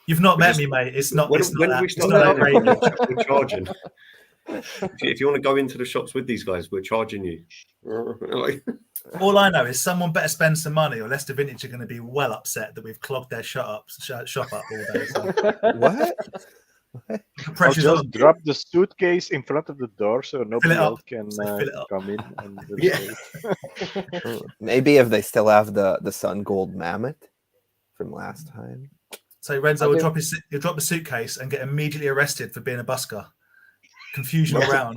You've not met me, mate. It's not. When that, we start we're charging. If you want to go into the shops with these guys, we're charging you. All I know is someone better spend some money, or Leicester Vintage are going to be well upset that we've clogged their shop up all day. So. What? I'll just drop the suitcase in front of the door so nobody else can come in. And maybe if they still have the Sun Gold Mammoth from last time. So Renzo will drop the suitcase and get immediately arrested for being a busker. Confusion around.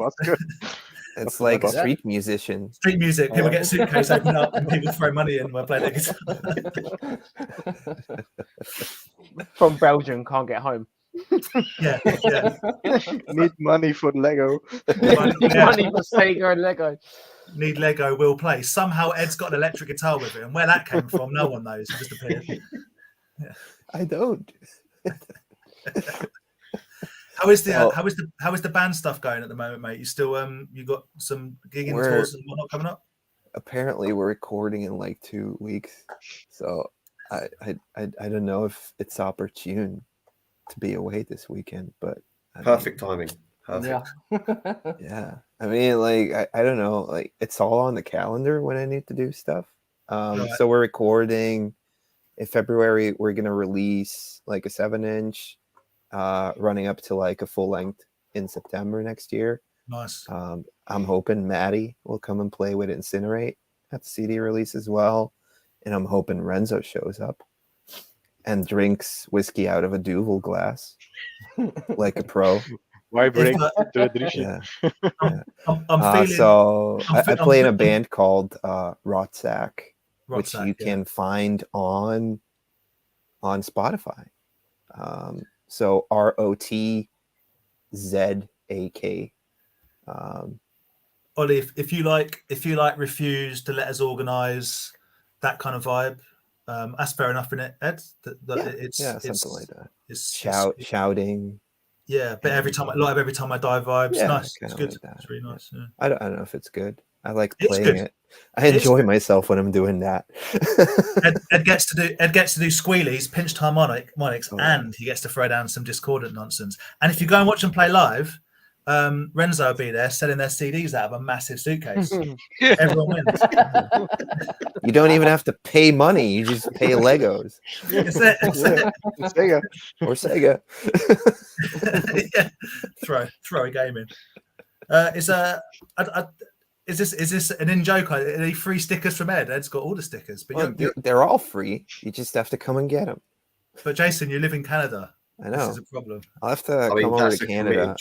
It's like a street musician. Street music. People get a suitcase open up and people throw money in while playing their guitar. From Belgium, can't get home. Yeah. Need money for Lego. Money for Sega and Lego. Need Lego, will play. Somehow Ed's got an electric guitar with it, and where that came from, no one knows. It just appeared. I don't. How is the band stuff going at the moment, mate? You still you got some gigging tours and whatnot coming up? Apparently, we're recording in like 2 weeks, so I don't know if it's opportune to be away this weekend, but perfect timing. Perfect. Yeah. I mean, like I don't know, like it's all on the calendar when I need to do stuff. Right. So we're recording in February. We're gonna release like a 7-inch, running up to like a full length in September next year. Nice. I'm hoping Maddie will come and play with Incinerate at the CD release as well, and I'm hoping Renzo shows up and drinks whiskey out of a Duvel glass like a pro. Why break the tradition? Yeah. I'm feeling. So I play in a band called Rotsack, which you can find on Spotify. So ROTZAK. Ollie, if you like Refuse to Let Us Organise, that kind of vibe, that's fair enough, isn't it, Ed? It's something like that. It's shouting. Yeah, but every time I die vibes. Yeah, nice. It's good. Like that. It's really nice. Yeah. I don't know if it's good. I like playing it. I enjoy myself when I'm doing that. Ed gets to do squealies, pinched harmonics, and he gets to throw down some discordant nonsense. And if you go and watch them play live, Renzo will be there selling their CDs out of a massive suitcase. Everyone wins. You don't even have to pay money. You just pay Legos. Sega. Or Sega. Yeah. Throw a game in. Is this an in-joke? Are they free stickers from Ed? Ed's got all the stickers. But they're all free. You just have to come and get them. But Jason, you live in Canada. I know. This is a problem. I'll have to come over to Canada.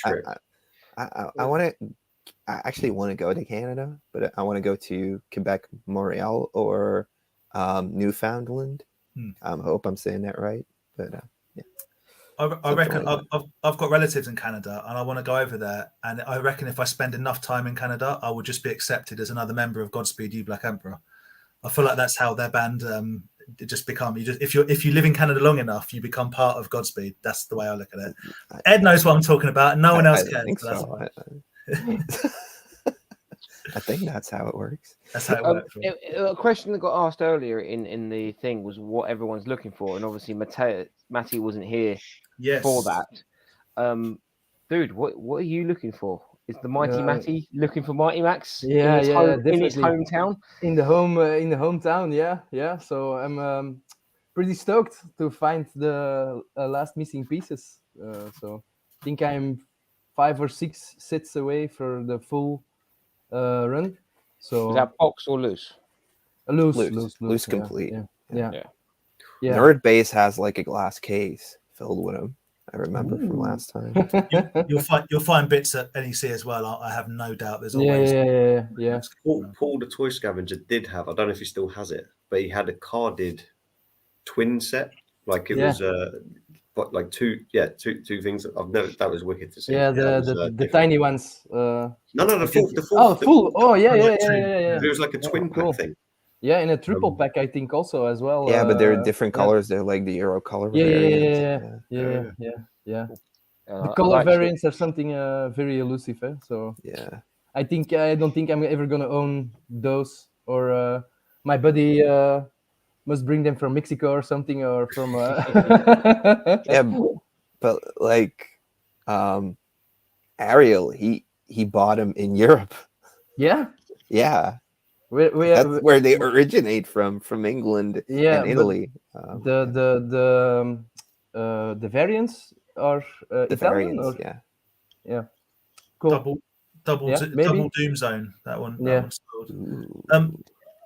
I actually want to go to Canada, but I want to go to Quebec, Montreal, or Newfoundland. I hope I'm saying that right. But yeah. I reckon I've got relatives in Canada and I want to go over there. And I reckon if I spend enough time in Canada, I will just be accepted as another member of Godspeed You Black Emperor. I feel like that's how their band just become. If you live in Canada long enough, you become part of Godspeed. That's the way I look at it. Ed knows what I'm talking about. No one else cares. Think so. I think that's how it works. That's how it works. A question that got asked earlier in the thing was what everyone's looking for, and obviously Matty wasn't here for that. Dude, what are you looking for? Is the mighty Matty looking for Mighty Max? Yeah, in his hometown. In the hometown, yeah. So I'm pretty stoked to find the last missing pieces. So I think I'm 5 or 6 sets away for the full run. So is that box or loose? Loose complete. Yeah. Nerd Base has like a glass case filled with them. I remember from last time. You'll find bits at NEC as well. I have no doubt. There's always yeah. Paul, the toy scavenger, did have. I don't know if he still has it, but he had a carded twin set. Like it was but like two things. I've never. That was wicked to see. Yeah, the tiny ones. No, the full. Oh, full. Oh, yeah. It was like a twin pack thing. Yeah, in a triple pack, I think also as well. Yeah, but they're different colors. They're like the Euro color variants. Yeah. The color variants are something very elusive. So yeah, I don't think I'm ever gonna own those, or my buddy must bring them from Mexico or something, or from. Yeah, but like Ariel, he bought them in Europe. Yeah. That's where they originate from England and Italy. The variants are the Italian, variants, or? Yeah. Cool. Double Doom Zone. That one. Yeah.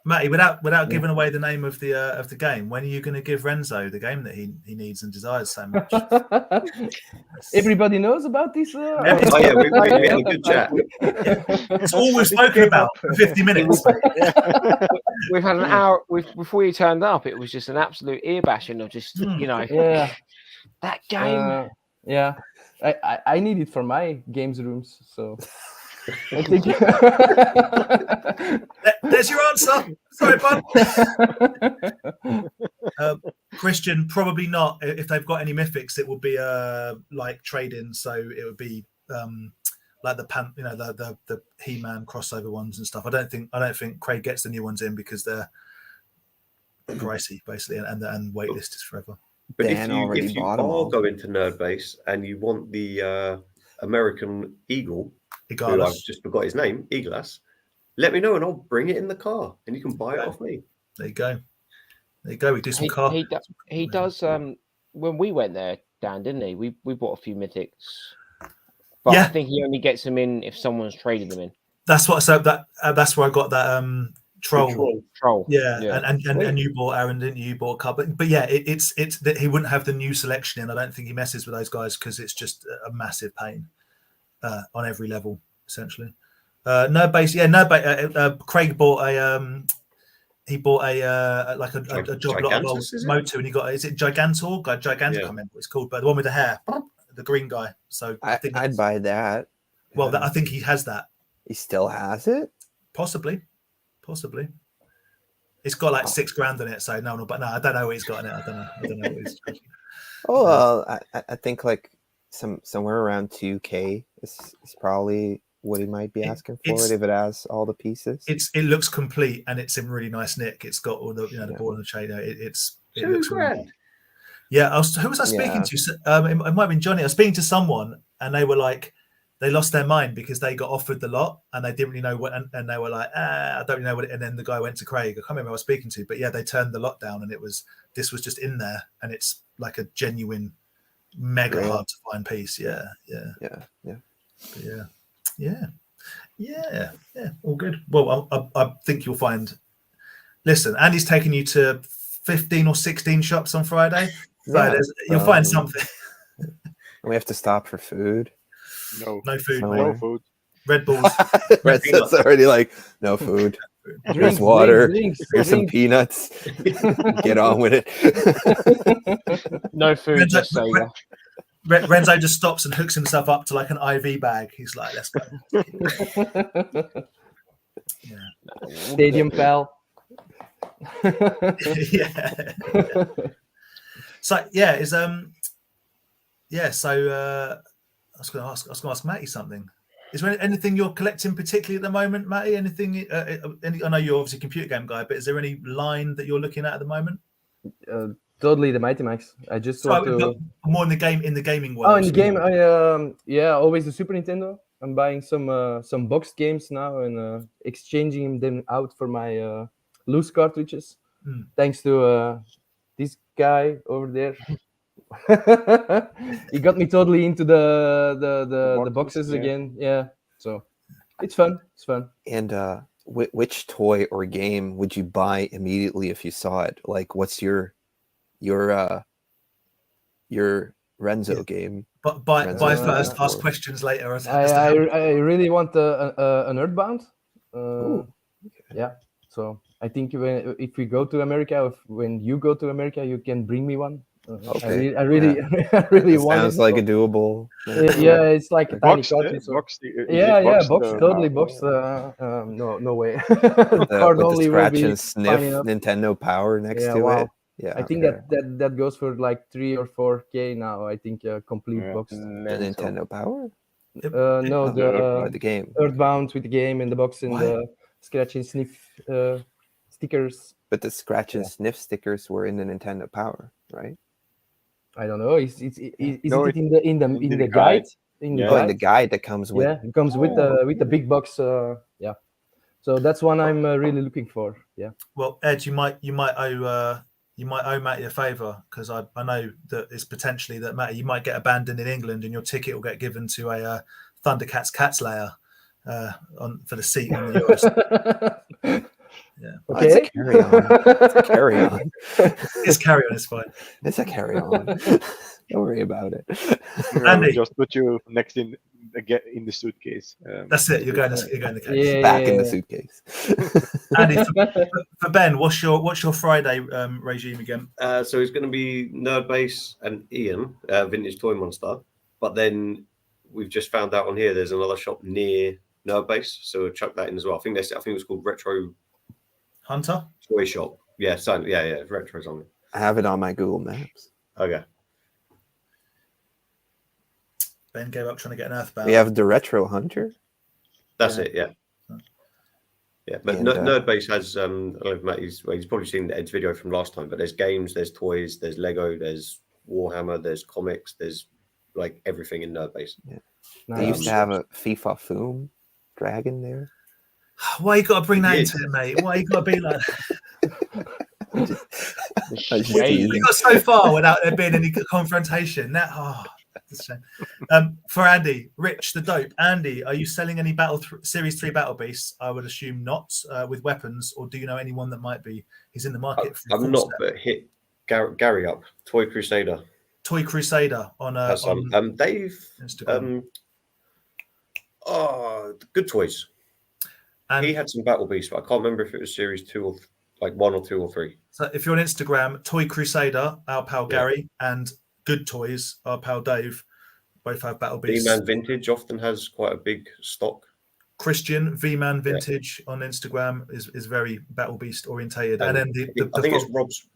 Matty, without giving away the name of the game, when are you going to give Renzo the game that he needs and desires so much? Everybody knows about this. We had a good chat. It's all we've spoken about for 50 minutes. We've had an hour. Before you turned up, it was just an absolute ear bashing of just that game. I need it for my games rooms, so. I think there's your answer. Sorry, bud. Christian, probably not. If they've got any mythics, it will be like trade-in. So it would be like the He-Man crossover ones and stuff. I don't think Craig gets the new ones in because they're pricey, basically, and waitlist is forever. But Dan if you are going to Nerdbase and you want the American Eagle, who I've just forgot his name, Eaglas, let me know and I'll bring it in the car and you can buy it off me. There you go. There you go. We do some car. He does. When we went there, Dan, didn't he? We bought a few mythics, but I think he only gets them in if someone's traded them in. That's what. So that's where I got that troll. Yeah. And you bought Aaron, didn't you? You bought a couple, but yeah, it's that he wouldn't have the new selection in. I don't think he messes with those guys because it's just a massive pain on every level, essentially. Craig bought a. He bought a job lot of old Motu, and he got, is it Gigantor? Gigantor, I can't remember what it's called, but the one with the hair, the green guy. So I think I'd buy that. Well, I think he has that. He still has it? Possibly. It's got like $6,000 in it, so no, but no, I don't know what he's got in it. I don't know what he's. Oh, well, I think like somewhere around 2K is probably what he might be asking for it if it has all the pieces. It looks complete and it's in really nice nick. It's got all the the ball and the chain. It looks really. Yeah, who was I speaking to? It might have been Johnny. I was speaking to someone and they were like, they lost their mind because they got offered the lot and they didn't really know what, and they were like, I don't really know what. And then the guy went to Craig. I can't remember who I was speaking to, but yeah, they turned the lot down and this was just in there and it's like a genuine, mega hard to find piece. Yeah. All good. Well, I think you'll find. Listen, Andy's taking you to 15 or 16 shops on Friday. So you'll find something. We have to stop for food. No food. No food. Red Bulls. Red's already like no food. Here's water. Here's some peanuts. Get on with it. No food. Renzo just stops and hooks himself up to like an IV bag. He's like, let's go. Stadium pal. So I was going to ask Matty something. Is there anything you're collecting particularly at the moment, Matty? Anything? I know you're obviously a computer game guy, but is there any line that you're looking at the moment? Totally the Mighty Max. I just want to more in the gaming world. Oh, in the game, always the Super Nintendo. I'm buying some boxed games now and exchanging them out for my loose cartridges. Thanks to this guy over there. He got me totally into the boxes again. Yeah, so it's fun. And which toy or game would you buy immediately if you saw it? Like, what's your Renzo game? But buy first, ask questions later. I really want an Earthbound. Yeah, so I think if we go to America, when you go to America, you can bring me one. Okay. I really want. Sounds like a doable. Yeah, it's like a tiny cartridge. Boxed, totally boxed. No way. With the scratch and sniff Nintendo Power next to it. Yeah, I think that goes for like 3 or 4K now. I think complete box. The Nintendo Power? No, the game. Earthbound with the game and the box and the scratch and sniff stickers. But the scratch and sniff stickers were in the Nintendo Power, right? I don't know. Is it in the guide? In the guide that comes with. Yeah, it comes with the big box. Yeah. So that's one I'm really looking for. Yeah. Well, Ed, you might owe Matty a favour because I know that it's potentially that Matty, you might get abandoned in England and your ticket will get given to a Thundercats Cats layer for the seat on the US. Yeah. Okay. It's a carry-on. It's carry-on. It's fine. It's a carry-on. Don't worry about it. Andy, just put you next in the suitcase. That's it. You're going the case. Yeah, back in the suitcase. Andy, for Ben, what's your Friday regime again? So it's going to be Nerdbase and Ian, Vintage Toy Monster. But then we've just found out on here there's another shop near Nerdbase, so we'll chuck that in as well. I think it was called Retro Hunter Toy Shop. Yeah, Retro something. I have it on my Google Maps. Okay. Ben gave up trying to get an Earthbound. We have the Retro Hunter. That's it. Yeah. Yeah, but And, Nerdbase has I don't know if Matt, he's probably seen the Ed's video from last time, but there's games, there's toys, there's Lego, there's Warhammer, there's comics, there's like everything in Nerdbase. Yeah. They used to have a FIFA Foom dragon there. Why you got to bring that into it, mate? Why you got to be like we got so far without there being any confrontation. That that's a shame. For Andy, Rich the Dope. Andy, are you selling any Series 3 Battle Beasts? I would assume not, with weapons, or do you know anyone that might be? He's in the market. I'm not, but hit Gary up. Toy Crusader. Toy Crusader on Dave Instagram. Good Toys. And he had some Battle Beasts, but I can't remember if it was Series 2 or like 1 or 2 or 3. So if you're on Instagram, Toy Crusader, our pal Gary, and Good Toys, our pal Dave, both have Battle Beasts. V-Man Vintage often has quite a big stock. Christian V-Man Vintage on Instagram is very Battle Beast orientated, and then I think it's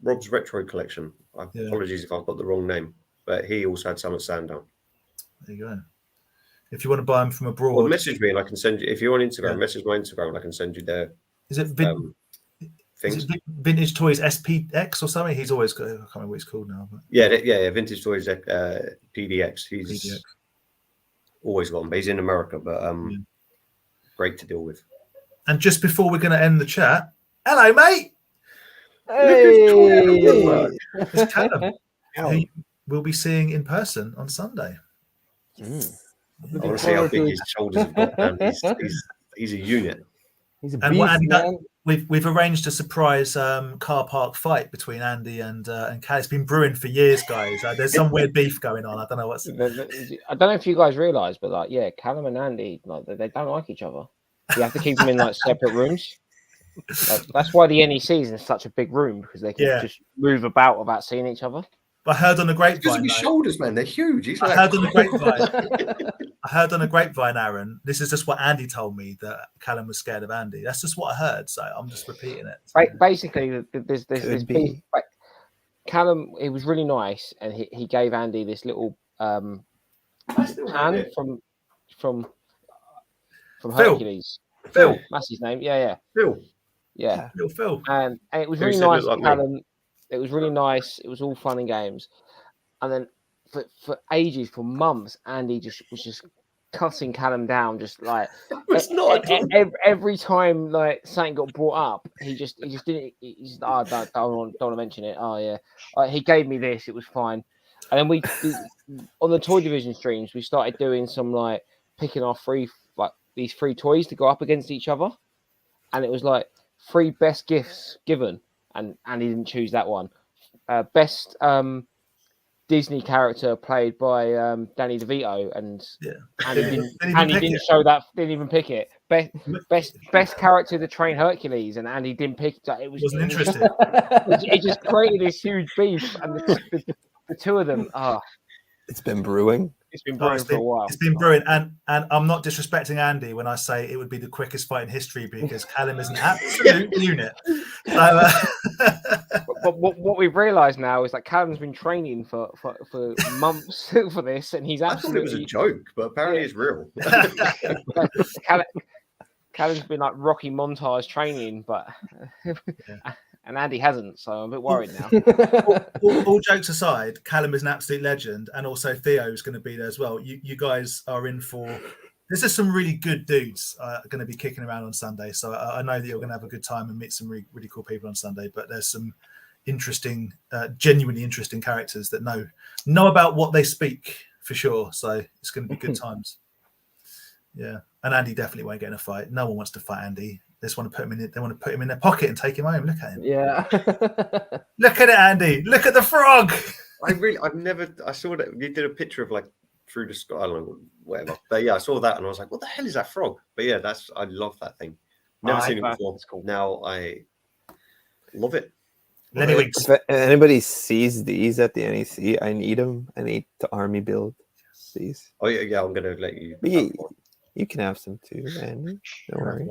Rob's Retro Collection. Apologies if I've got the wrong name, but he also had some at Sandown. There you go. If you want to buy them from abroad, or message me and I can send you. If you're on Instagram, message my Instagram and I can send you their. Is it Vintage Toys SPX or something? He's always got. I can't remember what he's called now. But... Yeah. Vintage Toys PDX. He's always got them. But he's in America, but great to deal with. And just before we're going to end the chat, hello, mate. Hey, it's Callum, who we'll be seeing in person on Sunday. I want to see how big his shoulders have got. Man. He's a unit. He's a beast, man. We've arranged a surprise car park fight between Andy and Cal. It's been brewing for years, guys. There's some weird beef going on. I don't know what's. I don't know if you guys realise, but Callum and Andy, they don't like each other. You have to keep them in like separate rooms. That's why the NEC is in such a big room, because they can just move about without seeing each other. I heard on the grapevine. Because of his shoulders, man, they're huge. I heard on the grapevine, Aaron. This is just what Andy told me, that Callum was scared of Andy. That's just what I heard, so I'm just repeating it. Basically, there's beef. Callum, it was really nice, and he gave Andy this little pan from Hercules. Phil, that's his name. Yeah. Phil. Yeah. Phil. And it was really nice, Callum. It was really nice. It was all fun and games. And then for ages, for months, Andy was just cutting Callum down, just like every time like something got brought up, he just didn't. Don't want to mention it. Oh yeah, he gave me this. It was fine. And then we on the toy division streams, we started doing some like picking our these free toys to go up against each other, and it was like 3 best gifts given. And he didn't choose that one. Best Disney character played by Danny DeVito, and he didn't show that. Didn't even pick it. Best character to train Hercules, and Andy didn't pick. It wasn't interested. It just created this huge beef, and the two of them. It's been brewing. It's been brewing for a while. It's been brewing, and I'm not disrespecting Andy when I say it would be the quickest fight in history, because Callum is an absolute unit. So, but what we've realised now is that Callum's been training for months for this, and he's absolutely. I thought it was a joke, but apparently it's real. Callum's been like Rocky montage training, but and Andy hasn't, so I'm a bit worried now. all jokes aside, Callum is an absolute legend, and also Theo is going to be there as well. You guys are in for. This is some really good dudes going to be kicking around on Sunday, so I know that you're going to have a good time and meet some really cool people on Sunday. But there's some interesting, genuinely interesting characters that know about what they speak for sure. So it's going to be good times. Yeah, and Andy definitely won't get in a fight. No one wants to fight Andy. They just want to put him in it. They want to put him in their pocket and take him home. Look at him. Yeah. Look at it, Andy. Look at the frog. I saw that you did a picture of like through the sky. I don't know, whatever. But yeah, I saw that and I was like, what the hell is that frog? But yeah, I love that thing. Never seen it before. It's cool. Now I love it. Anyway, if anybody sees these at the NEC, I need them. I need to army build these. Oh yeah, I'm gonna let you. You can have some too, Andy. Don't worry.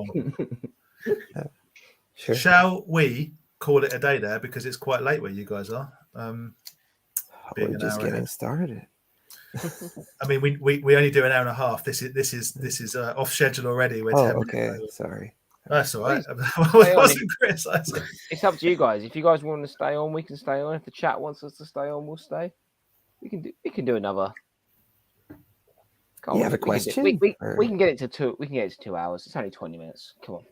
Sure. Shall we call it a day there because it's quite late where you guys are. We're just getting started. I mean, we only do an hour and a half. This is off schedule already. We're 10 minutes okay. over. Sorry. That's all right. It's up to you guys. If you guys want to stay on, we can stay on. If the chat wants us to stay on, we'll stay. We can do another. You have a question? We can get it to 2. We can get it to 2 hours. It's only 20 minutes. Come on.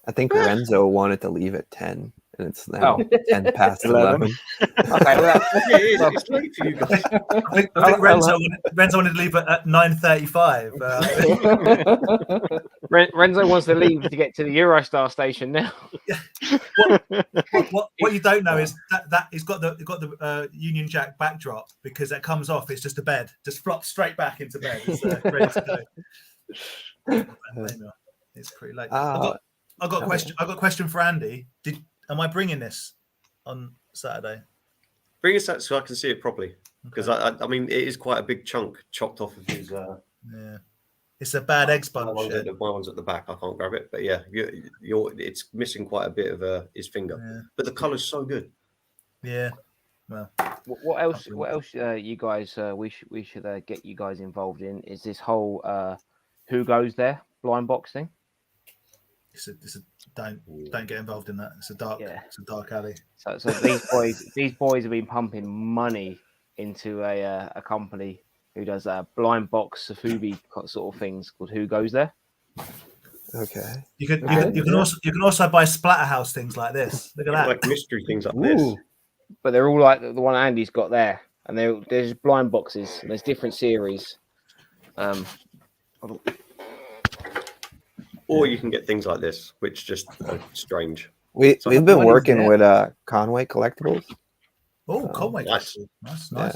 I think Renzo wanted to leave at 10, and it's now 10 past 11. Okay, well, it's late for you guys. I think Renzo wanted to leave at 9:35. Renzo wants to leave to get to the Eurostar station now. What you don't know is that he's got the Union Jack backdrop, because that comes off. It's just a bed, just flops straight back into bed. It's ready to go. It's pretty late. I've got a question. I've got a question for Andy. Am I bringing this on Saturday? Bring us that so I can see it properly, because I mean it is quite a big chunk chopped off of his. Yeah, it's a bad egg sponge. My one's at the back. I can't grab it, but yeah, it's missing quite a bit of his finger. Yeah. But the colour's so good. Yeah. Well, what else? You guys? We should get you guys involved in is this whole who goes there blind box thing. Don't get involved in that. It's a dark alley. So these boys have been pumping money into a company who does blind box Safubi sort of things called Who Goes There. Okay. You can also buy Splatterhouse things like this. Look at that. Like mystery things like this. But they're all like the one Andy's got there, and there's blind boxes. And there's different series. Or you can get things like this, which just are strange. We've been working with Conway Collectibles. Oh, Conway! Nice. Yeah.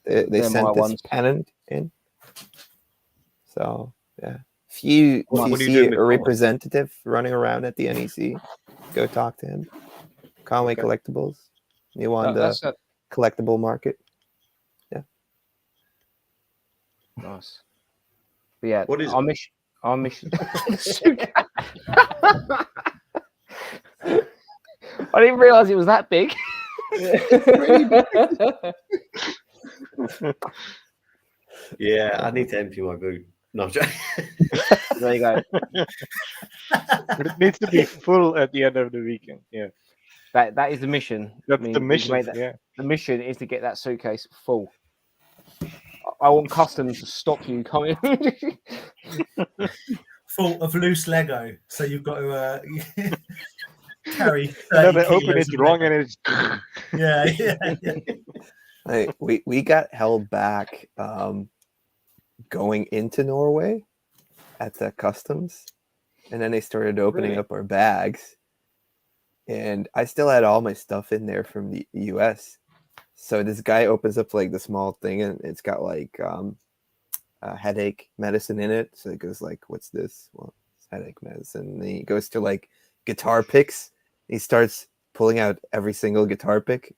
They sent this pennant in. So yeah, if you see a representative running around at the NEC, go talk to him. Conway Collectibles. You want the collectible market? Yeah. Nice. But yeah, what is our mission. I didn't realize it was that big. Yeah, I need to empty my boot. No, there you go. But it needs to be full at the end of the weekend. Yeah, that is the mission. That's the mission. Yeah, the mission is to get that suitcase full. I want customs to stop you coming. Full of loose Lego, so you've got to carry. And then they open it wrong, and it's Like, we got held back going into Norway at the customs, and then they started opening up our bags, and I still had all my stuff in there from the US. So this guy opens up like the small thing, and it's got like headache medicine in it. So he goes like, "What's this?" Well, it's headache medicine. And he goes to like guitar picks. He starts pulling out every single guitar pick,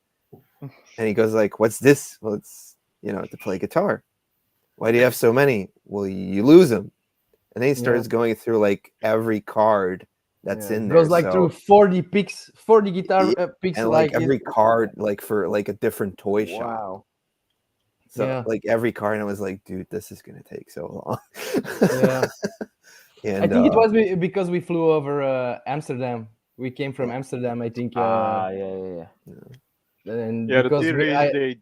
and he goes like, "What's this?" Well, it's to play guitar. Why do you have so many? Well, you lose them. And then he starts going through like every card that's in there. Goes like through 40 picks, 40 guitar picks, and like every card, like for like a different toy shop. Wow. So like every card, and I was like, dude, this is gonna take so long. Yeah. And I think it was because we flew over Amsterdam. We came from Amsterdam, I think. Yeah. And the theory is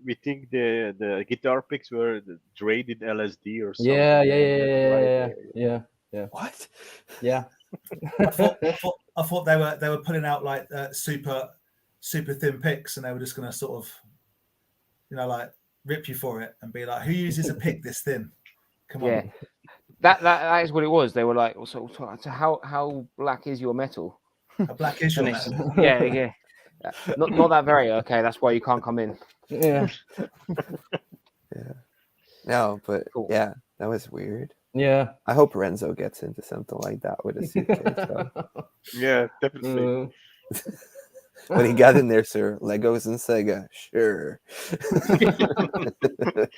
we think the guitar picks were traded LSD or something. Yeah. What? Yeah. I thought they were putting out like super thin picks, and they were just gonna sort of, like rip you for it and be like, who uses a pick this thin? Come on. Yeah. That is what it was. They were like, so how black is your metal? How black is your metal? Yeah. Not that very. Okay, that's why you can't come in. Yeah. Yeah. No, but cool. Yeah, that was weird. Yeah. I hope Renzo gets into something like that with a suitcase. Yeah, definitely. When he got in there, sir, Legos and Sega. Sure.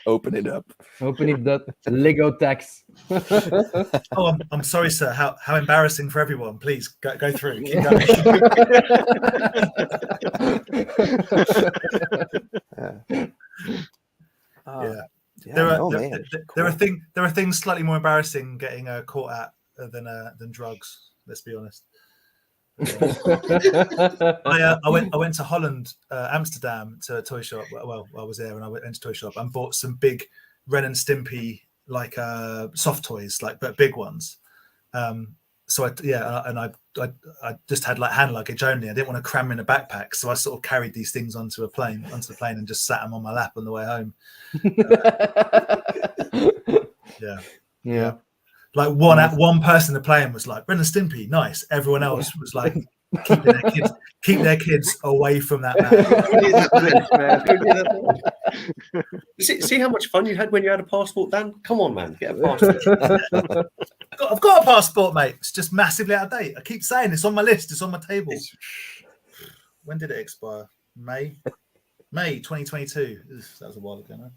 Open it up. Open it up. Lego tax. Oh, I'm sorry, sir. How embarrassing for everyone. Please go through. Keep going. Yeah. There are things slightly more embarrassing getting caught at than drugs. Let's be honest. I went to Holland, Amsterdam, to a toy shop. Well, I was there and I went to a toy shop and bought some big Ren and Stimpy like soft toys, like but big ones. So I just had like hand luggage only. I didn't want to cram in a backpack, so I sort of carried these things onto the plane, and just sat them on my lap on the way home. Yeah. Like one person in the plane was like, Ren and Stimpy, nice. Everyone else was like, keep their kids away from that man. See how much fun you had when you had a passport, Dan? Come on, man, get a passport. I've got a passport, mate. It's just massively out of date. I keep saying it's on my list. It's on my table. When did it expire? May 2022. That was a while ago now.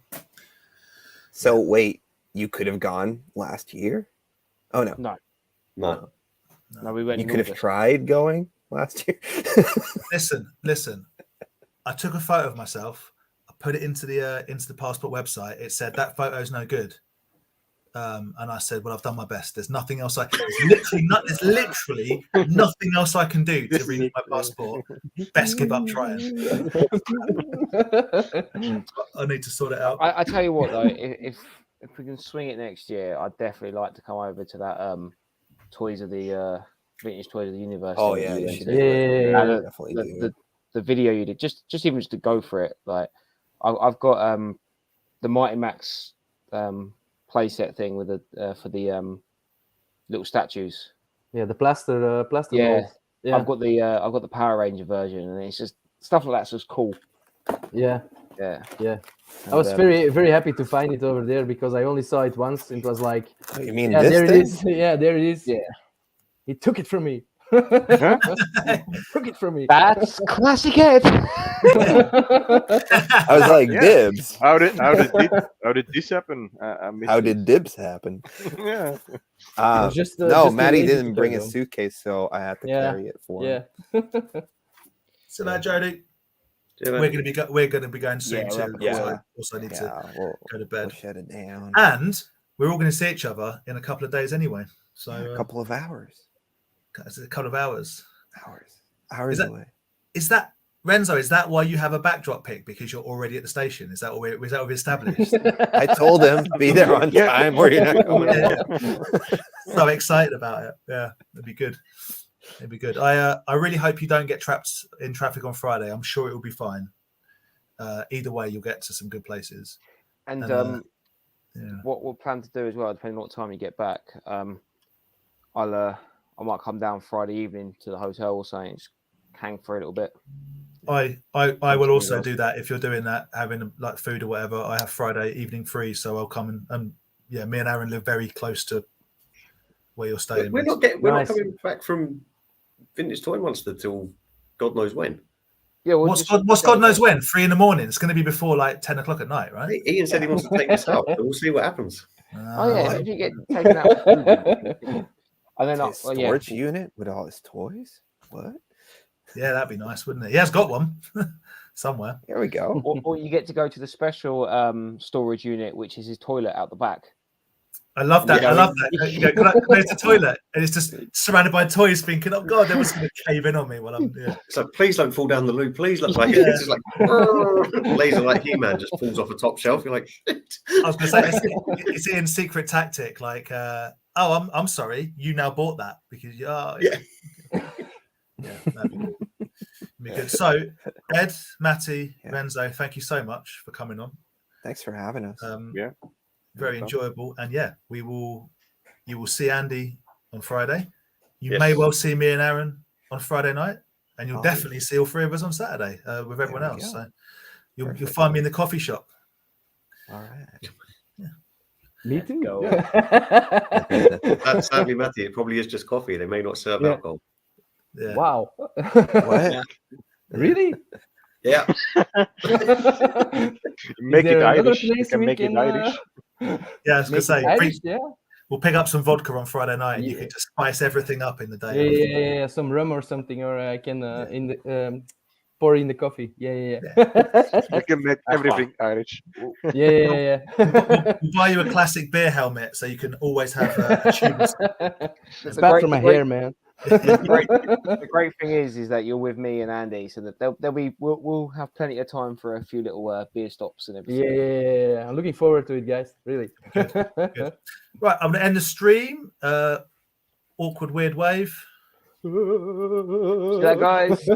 So wait, you could have gone last year? Oh no. No, we went. You could have tried going last year. Listen. I took a photo of myself. I put it into the passport website. It said that photo's no good. And I said, well, I've done my best. There's nothing else. There's literally nothing else I can do to renew my passport. Best give up trying. I need to sort it out. I tell you what, though, if we can swing it next year, I'd definitely like to come over to that vintage toys of the universe. Oh yeah, the video you did, just even just to go for it. Like I've got the Mighty Max playset thing with for the little statues. Yeah, the plaster. Yeah. Yeah, I've got the Power Ranger version, and it's just stuff like that's just cool. Yeah. And, I was very, very happy to find it over there because I only saw it once. It was like, oh, you mean there this it is. Yeah, there it is. Yeah, he took it from me. Took it from me. That's classic Ed. I was like, dibs. How did this happen? How did dibs happen? Yeah. No, Maddie didn't bring a suitcase, so I had to carry it for him. So now, Jody, we're gonna be going soon too. Yeah. Also need to go to bed. We'll shut it down. And we're all going to see each other in a couple of days anyway. So a couple of hours. It's a couple of hours. Hours away. Is that Renzo? Is that why you have a backdrop pick? Because you're already at the station? Is that what we established? I told him be there on time, or you're not coming. So excited about it. Yeah, it'd be good. It'd be good. I really hope you don't get trapped in traffic on Friday. I'm sure it will be fine. Either way, you'll get to some good places. And what we'll plan to do as well, depending on what time you get back, I might come down Friday evening to the hotel or something, just hang for a little bit. I will also do that if you're doing that, having like food or whatever. I have Friday evening free, so I'll come and me and Aaron live very close to where you're staying. We're not coming back from Vintage Toy Monster till God knows when. Yeah, what's God knows when? 3 a.m. It's going to be before like 10 o'clock at night, right? Ian said he wants to take us out. We'll see what happens. If you get taken out. And then storage unit with all his toys. What? Yeah, that'd be nice, wouldn't it? He has got one somewhere. Here we go. Or you get to go to the special storage unit, which is his toilet out the back. I love that. I love that. You go, can I use the toilet? And it's just surrounded by toys, thinking, "Oh God, there was going to cave in on me." While I'm So please don't fall down the loo. Please, look like it's just like laser like He-Man just falls off a top shelf. You're like, shit. I was going to say it's Ian's secret tactic. Like, I'm sorry, you now bought that because that'd be cool. Be good. So, Ed, Matty, Renzo, thank you so much for coming on. Thanks for having us. Very enjoyable, and you will see Andy on Friday. You may well see me and Aaron on Friday night, and you'll definitely see all three of us on Saturday with everyone else. So you'll find me in the coffee shop. All right. Me too. Sadly, Matty, it probably is just coffee. They may not serve alcohol. Yeah. Wow. What? Really? Yeah. Make it there another Irish. You place can we make it can, Irish. Yeah, I was make gonna it say, Irish, yeah. we'll pick up some vodka on Friday night, and you Yeah. can just spice everything up in the day. Yeah, some rum or something, or I can in the pour in the coffee. Yeah. You can make everything Irish. Yeah. We'll buy you a classic beer helmet, so you can always have a tube. It's bad for my hair, man. The great thing is that you're with me and Andy, so that we'll have plenty of time for a few little beer stops and everything. Yeah. I'm looking forward to it, guys. Really. Good. Right, I'm gonna end the stream. Awkward weird wave. See that, guys.